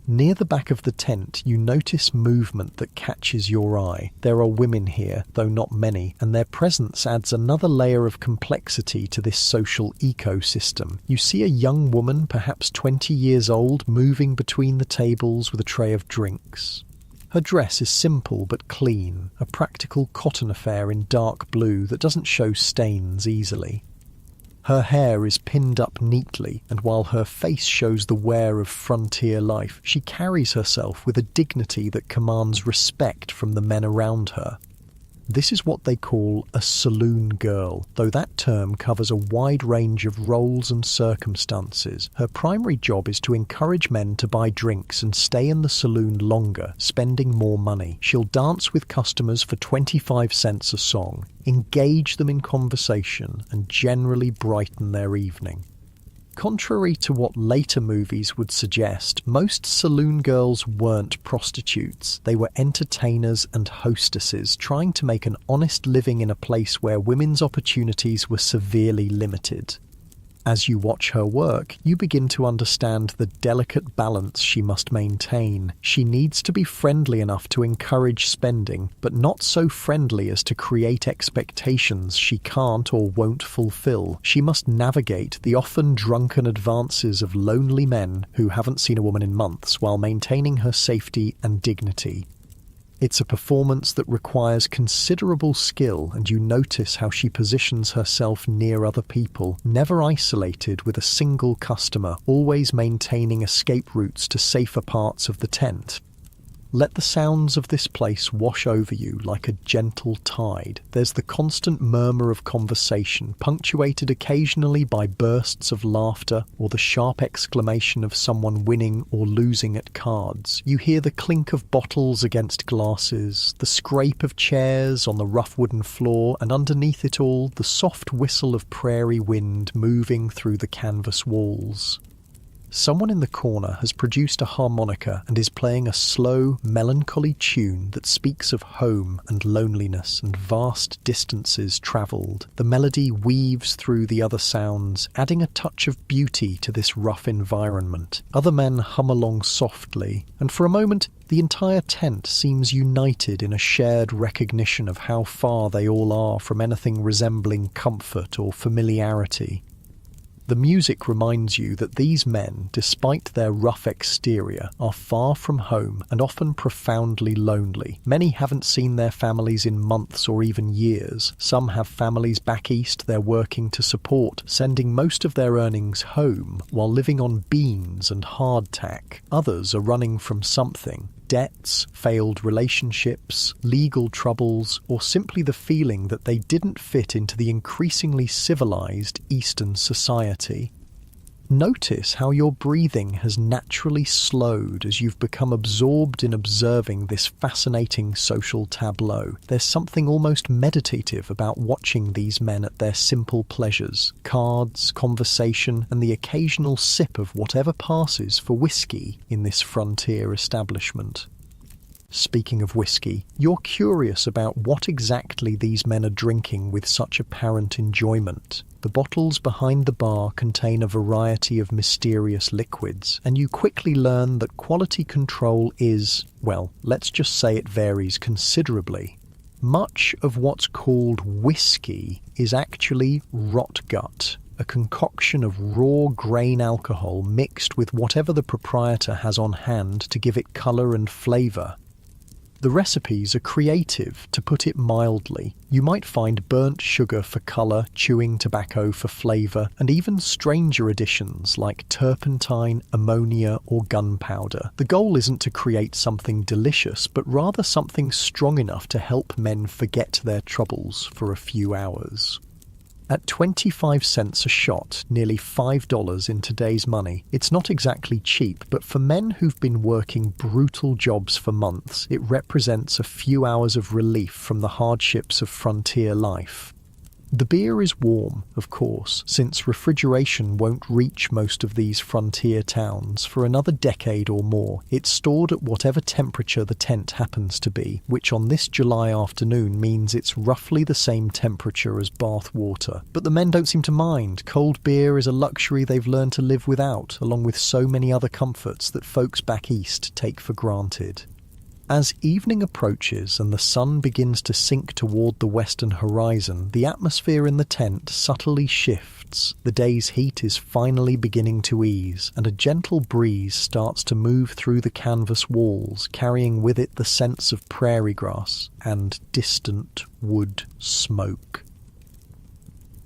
Near the back of the tent, you notice movement that catches your eye. There are women here, though not many, and their presence adds another layer of complexity to this social ecosystem. You see a young woman, perhaps 20 years old, moving between the tables with a tray of drinks. Her dress is simple but clean, a practical cotton affair in dark blue that doesn't show stains easily. Her hair is pinned up neatly, and while her face shows the wear of frontier life, she carries herself with a dignity that commands respect from the men around her. This is what they call a saloon girl, though that term covers a wide range of roles and circumstances. Her primary job is to encourage men to buy drinks and stay in the saloon longer, spending more money. She'll dance with customers for 25 cents a song, engage them in conversation, and generally brighten their evening. Contrary to what later movies would suggest, most saloon girls weren't prostitutes. They were entertainers and hostesses trying to make an honest living in a place where women's opportunities were severely limited. As you watch her work, you begin to understand the delicate balance she must maintain. She needs to be friendly enough to encourage spending, but not so friendly as to create expectations she can't or won't fulfill. She must navigate the often drunken advances of lonely men who haven't seen a woman in months while maintaining her safety and dignity. It's a performance that requires considerable skill, and you notice how she positions herself near other people, never isolated with a single customer, always maintaining escape routes to safer parts of the tent. Let the sounds of this place wash over you like a gentle tide. There's the constant murmur of conversation, punctuated occasionally by bursts of laughter or the sharp exclamation of someone winning or losing at cards. You hear the clink of bottles against glasses, the scrape of chairs on the rough wooden floor, and underneath it all, the soft whistle of prairie wind moving through the canvas walls. Someone in the corner has produced a harmonica and is playing a slow, melancholy tune that speaks of home and loneliness and vast distances travelled. The melody weaves through the other sounds, adding a touch of beauty to this rough environment. Other men hum along softly, and for a moment, the entire tent seems united in a shared recognition of how far they all are from anything resembling comfort or familiarity. The music reminds you that these men, despite their rough exterior, are far from home and often profoundly lonely. Many haven't seen their families in months or even years. Some have families back east they're working to support, sending most of their earnings home while living on beans and hardtack. Others are running from something. Debts, failed relationships, legal troubles, or simply the feeling that they didn't fit into the increasingly civilized Eastern society. Notice how your breathing has naturally slowed as you've become absorbed in observing this fascinating social tableau. There's something almost meditative about watching these men at their simple pleasures: cards, conversation, and the occasional sip of whatever passes for whiskey in this frontier establishment. Speaking of whiskey, you're curious about what exactly these men are drinking with such apparent enjoyment. The bottles behind the bar contain a variety of mysterious liquids, and you quickly learn that quality control is, well, let's just say it varies considerably. Much of what's called whiskey is actually rot gut, a concoction of raw grain alcohol mixed with whatever the proprietor has on hand to give it colour and flavour. The recipes are creative, to put it mildly. You might find burnt sugar for colour, chewing tobacco for flavour, and even stranger additions like turpentine, ammonia, or gunpowder. The goal isn't to create something delicious, but rather something strong enough to help men forget their troubles for a few hours. At 25 cents a shot, nearly $5 in today's money, it's not exactly cheap, but for men who've been working brutal jobs for months, it represents a few hours of relief from the hardships of frontier life. The beer is warm, of course, since refrigeration won't reach most of these frontier towns for another decade or more. It's stored at whatever temperature the tent happens to be, which on this July afternoon means it's roughly the same temperature as bath water. But the men don't seem to mind. Cold beer is a luxury they've learned to live without, along with so many other comforts that folks back east take for granted. As evening approaches and the sun begins to sink toward the western horizon, the atmosphere in the tent subtly shifts. The day's heat is finally beginning to ease, and a gentle breeze starts to move through the canvas walls, carrying with it the scents of prairie grass and distant wood smoke.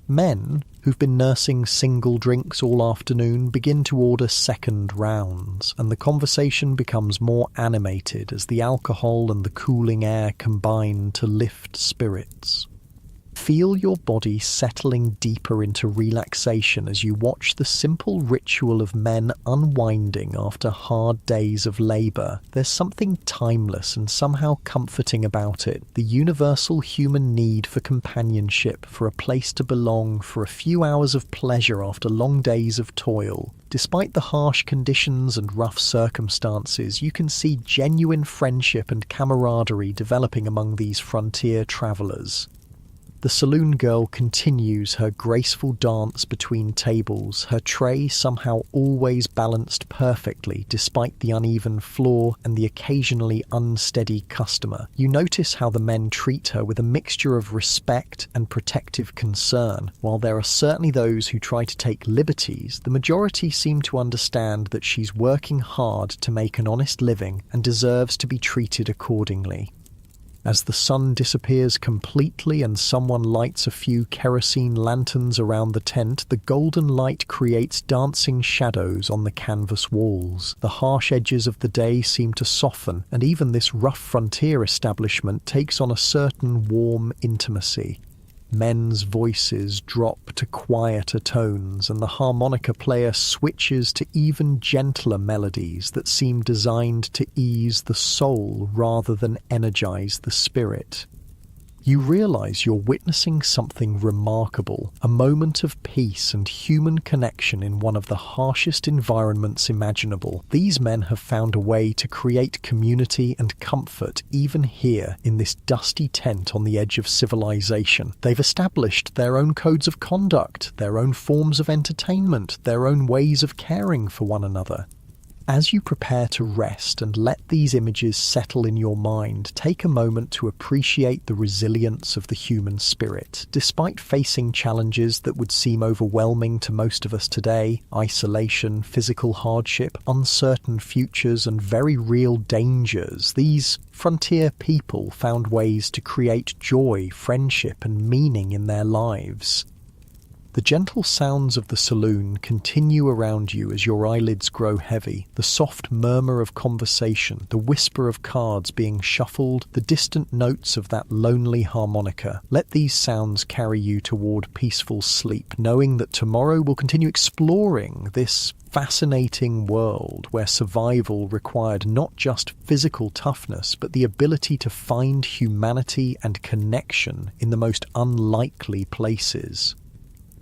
Men who've been nursing single drinks all afternoon begin to order second rounds, and the conversation becomes more animated as the alcohol and the cooling air combine to lift spirits. Feel your body settling deeper into relaxation as you watch the simple ritual of men unwinding after hard days of labour. There's something timeless and somehow comforting about it, the universal human need for companionship, for a place to belong, for a few hours of pleasure after long days of toil. Despite the harsh conditions and rough circumstances, you can see genuine friendship and camaraderie developing among these frontier travellers. The saloon girl continues her graceful dance between tables, her tray somehow always balanced perfectly despite the uneven floor and the occasionally unsteady customer. You notice how the men treat her with a mixture of respect and protective concern. While there are certainly those who try to take liberties, the majority seem to understand that she's working hard to make an honest living and deserves to be treated accordingly. As the sun disappears completely and someone lights a few kerosene lanterns around the tent, the golden light creates dancing shadows on the canvas walls. The harsh edges of the day seem to soften, and even this rough frontier establishment takes on a certain warm intimacy. Men's voices drop to quieter tones, and the harmonica player switches to even gentler melodies that seem designed to ease the soul rather than energize the spirit. You realize you're witnessing something remarkable, a moment of peace and human connection in one of the harshest environments imaginable. These men have found a way to create community and comfort even here in this dusty tent on the edge of civilization. They've established their own codes of conduct, their own forms of entertainment, their own ways of caring for one another. As you prepare to rest and let these images settle in your mind, take a moment to appreciate the resilience of the human spirit. Despite facing challenges that would seem overwhelming to most of us today, isolation, physical hardship, uncertain futures, and very real dangers, these frontier people found ways to create joy, friendship, and meaning in their lives. The gentle sounds of the saloon continue around you as your eyelids grow heavy. The soft murmur of conversation, the whisper of cards being shuffled, the distant notes of that lonely harmonica. Let these sounds carry you toward peaceful sleep, knowing that tomorrow we'll continue exploring this fascinating world where survival required not just physical toughness, but the ability to find humanity and connection in the most unlikely places.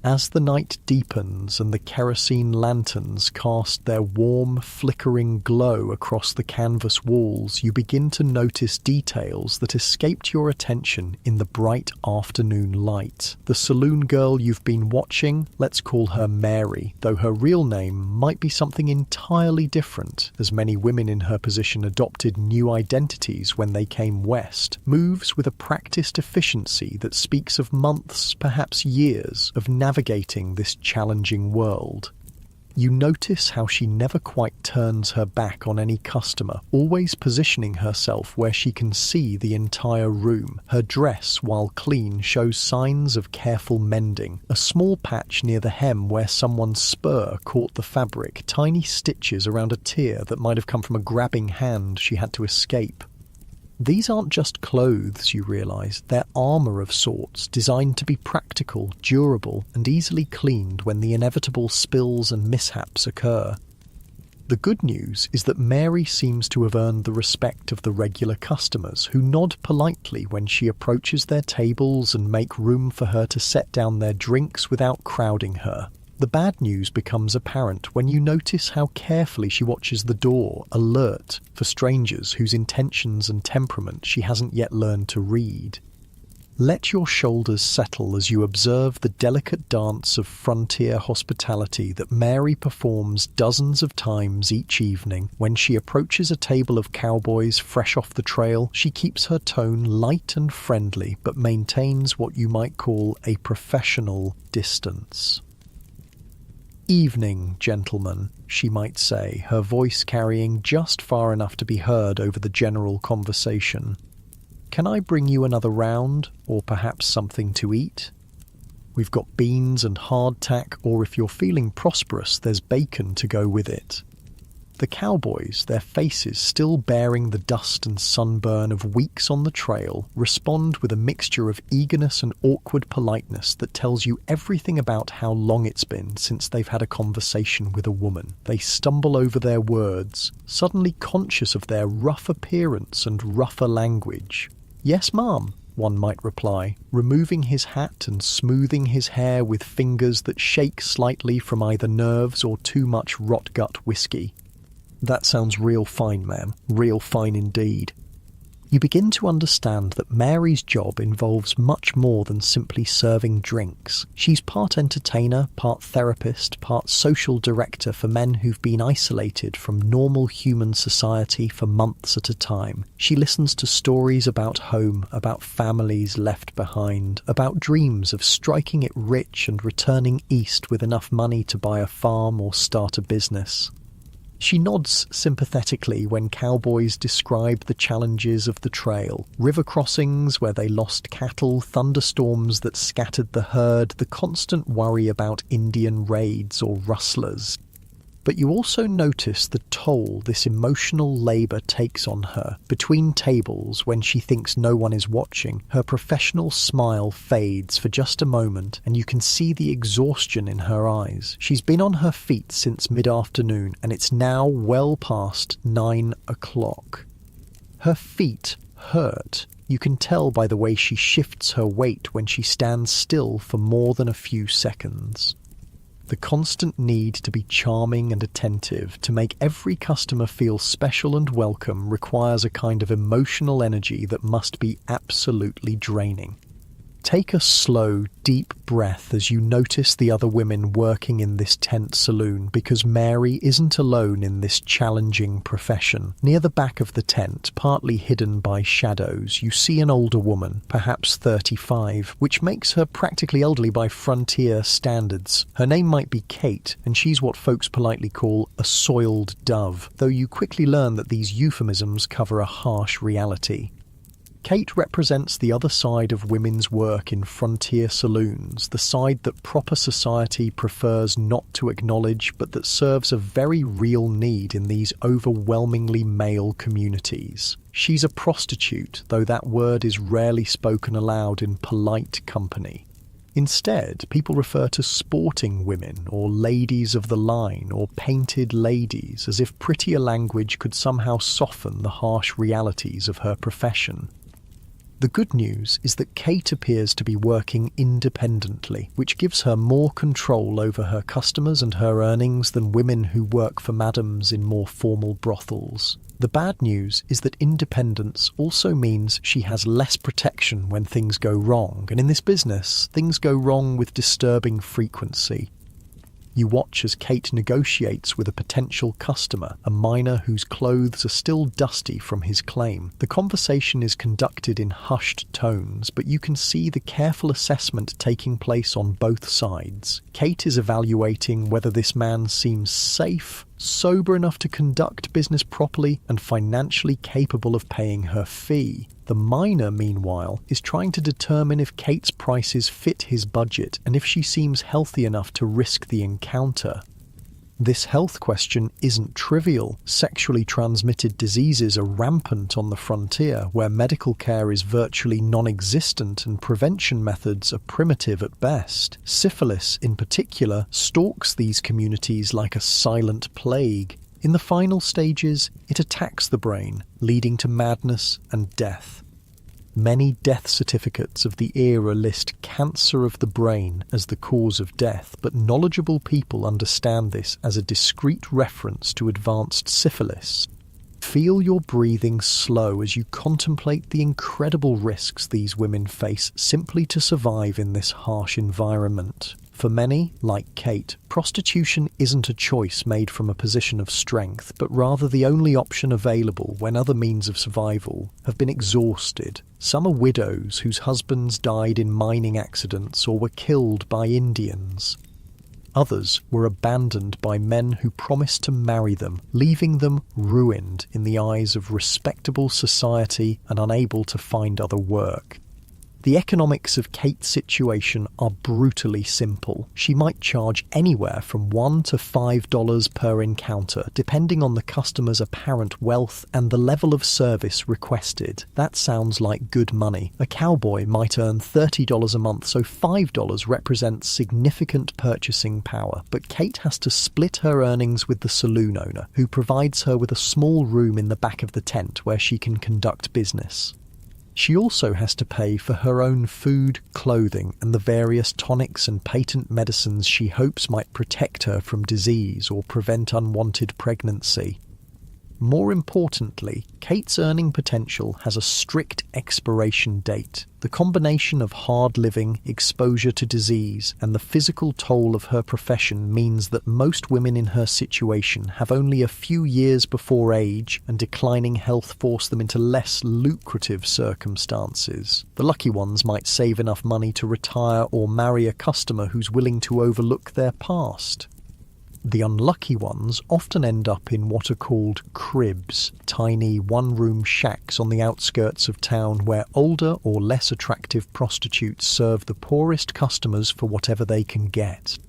As the night deepens and the kerosene lanterns cast their warm, flickering glow across the canvas walls, you begin to notice details that escaped your attention in the bright afternoon light. The saloon girl you've been watching, let's call her Mary, though her real name might be something entirely different, as many women in her position adopted new identities when they came west, moves with a practiced efficiency that speaks of months, perhaps years, of navigating this challenging world. You notice how she never quite turns her back on any customer, always positioning herself where she can see the entire room. Her dress, while clean, shows signs of careful mending. A small patch near the hem where someone's spur caught the fabric, tiny stitches around a tear that might have come from a grabbing hand she had to escape. These aren't just clothes, you realise, they're armour of sorts, designed to be practical, durable, and easily cleaned when the inevitable spills and mishaps occur. The good news is that Mary seems to have earned the respect of the regular customers, who nod politely when she approaches their tables and make room for her to set down their drinks without crowding her. The bad news becomes apparent when you notice how carefully she watches the door, alert for strangers whose intentions and temperament she hasn't yet learned to read. Let your shoulders settle as you observe the delicate dance of frontier hospitality that Mary performs dozens of times each evening. When she approaches a table of cowboys fresh off the trail, she keeps her tone light and friendly, but maintains what you might call a professional distance. "Evening, gentlemen," she might say, her voice carrying just far enough to be heard over the general conversation. "Can I bring you another round, or perhaps something to eat? We've got beans and hardtack, or if you're feeling prosperous, there's bacon to go with it." The cowboys, their faces still bearing the dust and sunburn of weeks on the trail, respond with a mixture of eagerness and awkward politeness that tells you everything about how long it's been since they've had a conversation with a woman. They stumble over their words, suddenly conscious of their rough appearance and rougher language. "Yes, ma'am," one might reply, removing his hat and smoothing his hair with fingers that shake slightly from either nerves or too much rot-gut whiskey. "That sounds real fine, ma'am. Real fine indeed." You begin to understand that Mary's job involves much more than simply serving drinks. She's part entertainer, part therapist, part social director for men who've been isolated from normal human society for months at a time. She listens to stories about home, about families left behind, about dreams of striking it rich and returning east with enough money to buy a farm or start a business. She nods sympathetically when cowboys describe the challenges of the trail. River crossings where they lost cattle, thunderstorms that scattered the herd, the constant worry about Indian raids or rustlers. But you also notice the toll this emotional labour takes on her. Between tables, when she thinks no one is watching, her professional smile fades for just a moment, and you can see the exhaustion in her eyes. She's been on her feet since mid-afternoon, and it's now well past 9 o'clock. Her feet hurt. You can tell by the way she shifts her weight when she stands still for more than a few seconds. The constant need to be charming and attentive, to make every customer feel special and welcome, requires a kind of emotional energy that must be absolutely draining. Take a slow, deep breath as you notice the other women working in this tent saloon, because Mary isn't alone in this challenging profession. Near the back of the tent, partly hidden by shadows, you see an older woman, perhaps 35, which makes her practically elderly by frontier standards. Her name might be Kate, and she's what folks politely call a soiled dove, though you quickly learn that these euphemisms cover a harsh reality. Kate represents the other side of women's work in frontier saloons, the side that proper society prefers not to acknowledge, but that serves a very real need in these overwhelmingly male communities. She's a prostitute, though that word is rarely spoken aloud in polite company. Instead, people refer to sporting women, or ladies of the line, or painted ladies, as if prettier language could somehow soften the harsh realities of her profession. The good news is that Kate appears to be working independently, which gives her more control over her customers and her earnings than women who work for madams in more formal brothels. The bad news is that independence also means she has less protection when things go wrong, and in this business, things go wrong with disturbing frequency. You watch as Kate negotiates with a potential customer, a miner whose clothes are still dusty from his claim. The conversation is conducted in hushed tones, but you can see the careful assessment taking place on both sides. Kate is evaluating whether this man seems safe, sober enough to conduct business properly, and financially capable of paying her fee. The miner, meanwhile, is trying to determine if Kate's prices fit his budget and if she seems healthy enough to risk the encounter. This health question isn't trivial. Sexually transmitted diseases are rampant on the frontier, where medical care is virtually non-existent and prevention methods are primitive at best. Syphilis, in particular, stalks these communities like a silent plague. In the final stages, it attacks the brain, leading to madness and death. Many death certificates of the era list cancer of the brain as the cause of death, but knowledgeable people understand this as a discrete reference to advanced syphilis. Feel your breathing slow as you contemplate the incredible risks these women face simply to survive in this harsh environment. For many, like Kate, prostitution isn't a choice made from a position of strength, but rather the only option available when other means of survival have been exhausted. Some are widows whose husbands died in mining accidents or were killed by Indians. Others were abandoned by men who promised to marry them, leaving them ruined in the eyes of respectable society and unable to find other work. The economics of Kate's situation are brutally simple. She might charge anywhere from $1 to $5 per encounter, depending on the customer's apparent wealth and the level of service requested. That sounds like good money. A cowboy might earn $30 a month, so $5 represents significant purchasing power. But Kate has to split her earnings with the saloon owner, who provides her with a small room in the back of the tent where she can conduct business. She also has to pay for her own food, clothing, and the various tonics and patent medicines she hopes might protect her from disease or prevent unwanted pregnancy. More importantly, Kate's earning potential has a strict expiration date. The combination of hard living, exposure to disease, and the physical toll of her profession means that most women in her situation have only a few years before age, and declining health force them into less lucrative circumstances. The lucky ones might save enough money to retire or marry a customer who's willing to overlook their past. The unlucky ones often end up in what are called cribs, tiny one-room shacks on the outskirts of town where older or less attractive prostitutes serve the poorest customers for whatever they can get.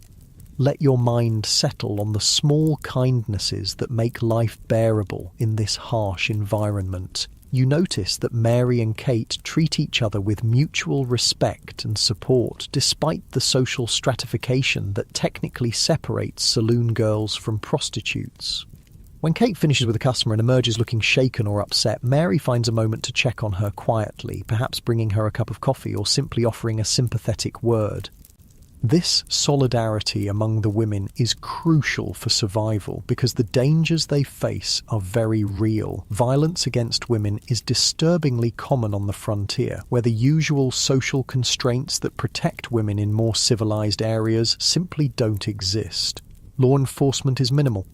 Let your mind settle on the small kindnesses that make life bearable in this harsh environment. You notice that Mary and Kate treat each other with mutual respect and support, despite the social stratification that technically separates saloon girls from prostitutes. When Kate finishes with a customer and emerges looking shaken or upset, Mary finds a moment to check on her quietly, perhaps bringing her a cup of coffee or simply offering a sympathetic word. This solidarity among the women is crucial for survival because the dangers they face are very real. Violence against women is disturbingly common on the frontier, where the usual social constraints that protect women in more civilized areas simply don't exist. Law enforcement is minimal.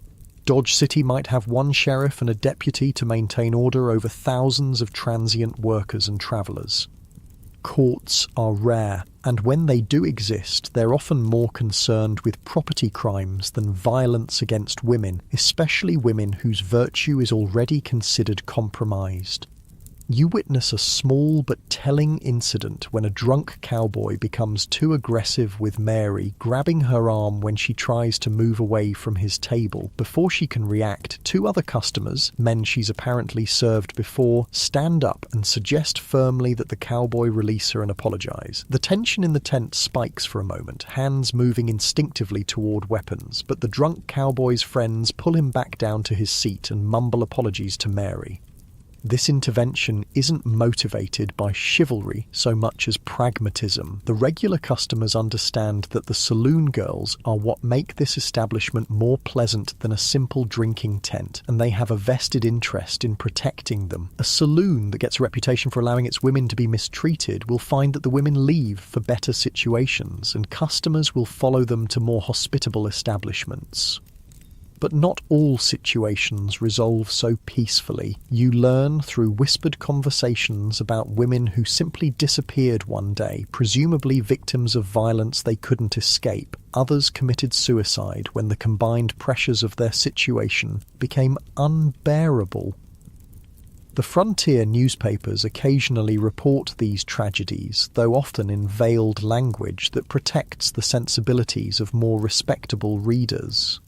Dodge City might have one sheriff and a deputy to maintain order over thousands of transient workers and travelers. Courts are rare, and when they do exist, they're often more concerned with property crimes than violence against women, especially women whose virtue is already considered compromised. You witness a small but telling incident when a drunk cowboy becomes too aggressive with Mary, grabbing her arm when she tries to move away from his table. Before she can react, two other customers, men she's apparently served before, stand up and suggest firmly that the cowboy release her and apologize. The tension in the tent spikes for a moment, hands moving instinctively toward weapons, but the drunk cowboy's friends pull him back down to his seat and mumble apologies to Mary. This intervention isn't motivated by chivalry so much as pragmatism. The regular customers understand that the saloon girls are what make this establishment more pleasant than a simple drinking tent, and they have a vested interest in protecting them. A saloon that gets a reputation for allowing its women to be mistreated will find that the women leave for better situations, and customers will follow them to more hospitable establishments. But not all situations resolve so peacefully. You learn through whispered conversations about women who simply disappeared one day, presumably victims of violence they couldn't escape. Others committed suicide when the combined pressures of their situation became unbearable. The frontier newspapers occasionally report these tragedies, though often in veiled language that protects the sensibilities of more respectable readers.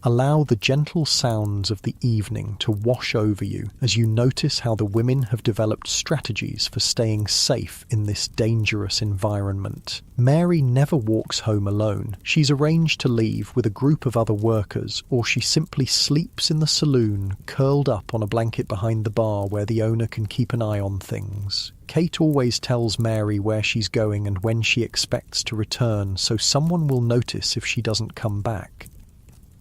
Allow the gentle sounds of the evening to wash over you as you notice how the women have developed strategies for staying safe in this dangerous environment. Mary never walks home alone. She's arranged to leave with a group of other workers, or she simply sleeps in the saloon, curled up on a blanket behind the bar where the owner can keep an eye on things. Kate always tells Mary where she's going and when she expects to return, so someone will notice if she doesn't come back.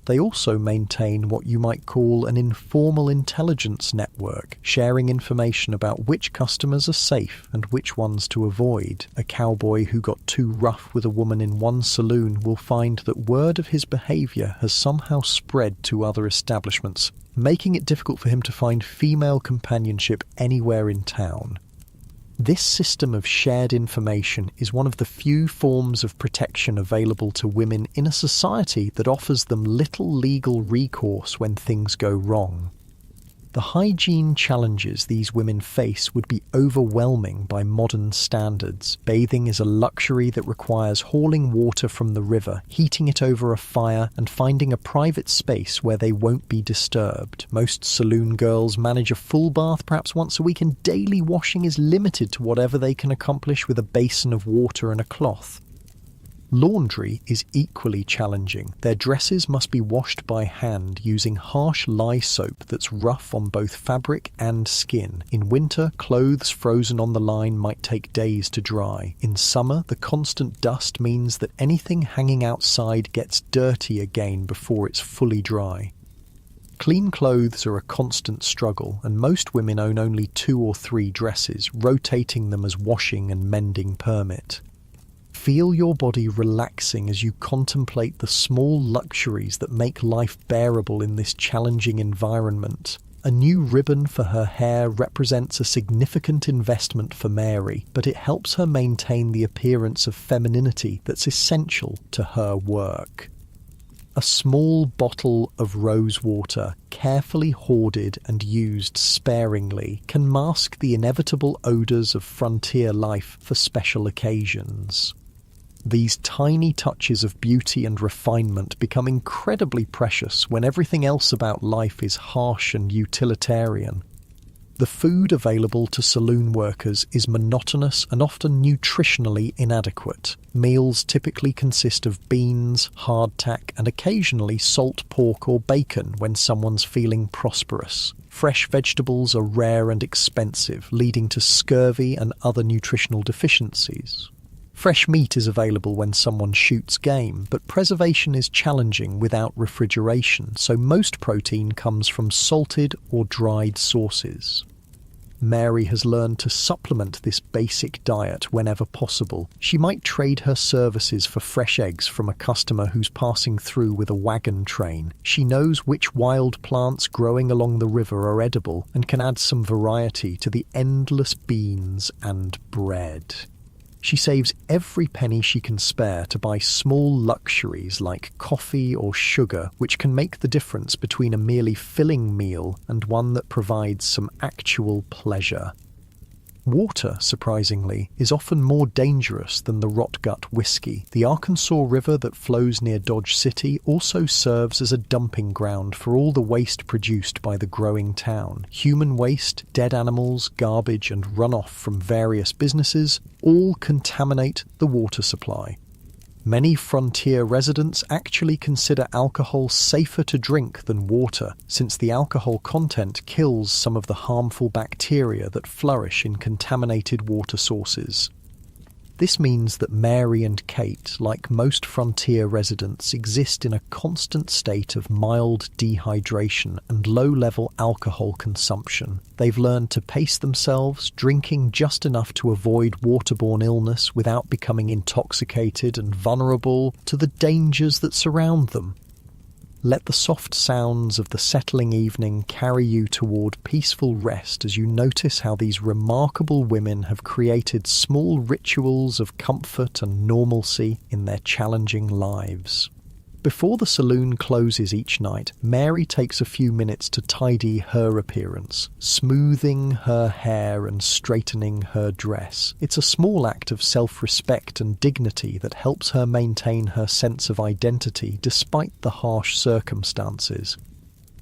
They also maintain what you might call an informal intelligence network, sharing information about which customers are safe and which ones to avoid. A cowboy who got too rough with a woman in one saloon will find that word of his behaviour has somehow spread to other establishments, making it difficult for him to find female companionship anywhere in town. This system of shared information is one of the few forms of protection available to women in a society that offers them little legal recourse when things go wrong. The hygiene challenges these women face would be overwhelming by modern standards. Bathing is a luxury that requires hauling water from the river, heating it over a fire, and finding a private space where they won't be disturbed. Most saloon girls manage a full bath perhaps once a week, and daily washing is limited to whatever they can accomplish with a basin of water and a cloth. Laundry is equally challenging. Their dresses must be washed by hand using harsh lye soap that's rough on both fabric and skin. In winter, clothes frozen on the line might take days to dry. In summer, the constant dust means that anything hanging outside gets dirty again before it's fully dry. Clean clothes are a constant struggle, and most women own only 2 or 3 dresses, rotating them as washing and mending permit. Feel your body relaxing as you contemplate the small luxuries that make life bearable in this challenging environment. A new ribbon for her hair represents a significant investment for Mary, but it helps her maintain the appearance of femininity that's essential to her work. A small bottle of rose water, carefully hoarded and used sparingly, can mask the inevitable odours of frontier life for special occasions. These tiny touches of beauty and refinement become incredibly precious when everything else about life is harsh and utilitarian. The food available to saloon workers is monotonous and often nutritionally inadequate. Meals typically consist of beans, hardtack, and occasionally salt pork or bacon when someone's feeling prosperous. Fresh vegetables are rare and expensive, leading to scurvy and other nutritional deficiencies. Fresh meat is available when someone shoots game, but preservation is challenging without refrigeration, so most protein comes from salted or dried sources. Mary has learned to supplement this basic diet whenever possible. She might trade her services for fresh eggs from a customer who's passing through with a wagon train. She knows which wild plants growing along the river are edible and can add some variety to the endless beans and bread. She saves every penny she can spare to buy small luxuries like coffee or sugar, which can make the difference between a merely filling meal and one that provides some actual pleasure. Water, surprisingly, is often more dangerous than the rot-gut whiskey. The Arkansas River that flows near Dodge City also serves as a dumping ground for all the waste produced by the growing town. Human waste, dead animals, garbage, and runoff from various businesses all contaminate the water supply. Many frontier residents actually consider alcohol safer to drink than water, since the alcohol content kills some of the harmful bacteria that flourish in contaminated water sources. This means that Mary and Kate, like most frontier residents, exist in a constant state of mild dehydration and low-level alcohol consumption. They've learned to pace themselves, drinking just enough to avoid waterborne illness without becoming intoxicated and vulnerable to the dangers that surround them. Let the soft sounds of the settling evening carry you toward peaceful rest as you notice how these remarkable women have created small rituals of comfort and normalcy in their challenging lives. Before the saloon closes each night, Mary takes a few minutes to tidy her appearance, smoothing her hair and straightening her dress. It's a small act of self-respect and dignity that helps her maintain her sense of identity despite the harsh circumstances.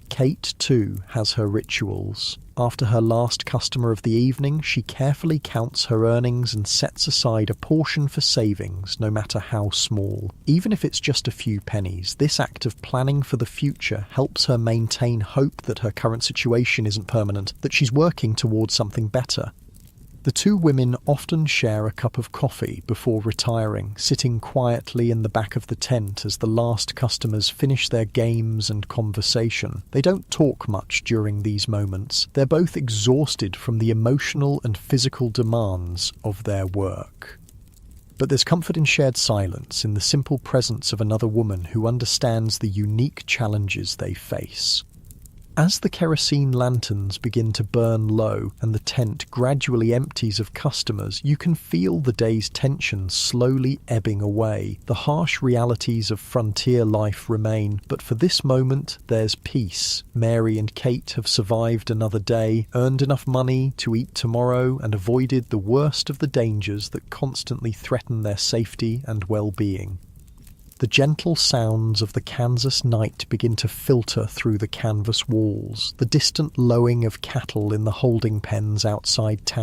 Kate, too, has her rituals. After her last customer of the evening, she carefully counts her earnings and sets aside a portion for savings, no matter how small. Even if it's just a few pennies, this act of planning for the future helps her maintain hope that her current situation isn't permanent, that she's working towards something better. The two women often share a cup of coffee before retiring, sitting quietly in the back of the tent as the last customers finish their games and conversation. They don't talk much during these moments. They're both exhausted from the emotional and physical demands of their work. But there's comfort in shared silence, in the simple presence of another woman who understands the unique challenges they face. As the kerosene lanterns begin to burn low and the tent gradually empties of customers, you can feel the day's tension slowly ebbing away. The harsh realities of frontier life remain, but for this moment there's peace. Mary and Kate have survived another day, earned enough money to eat tomorrow, and avoided the worst of the dangers that constantly threaten their safety and well-being. The gentle sounds of the Kansas night begin to filter through the canvas walls, the distant lowing of cattle in the holding pens outside town.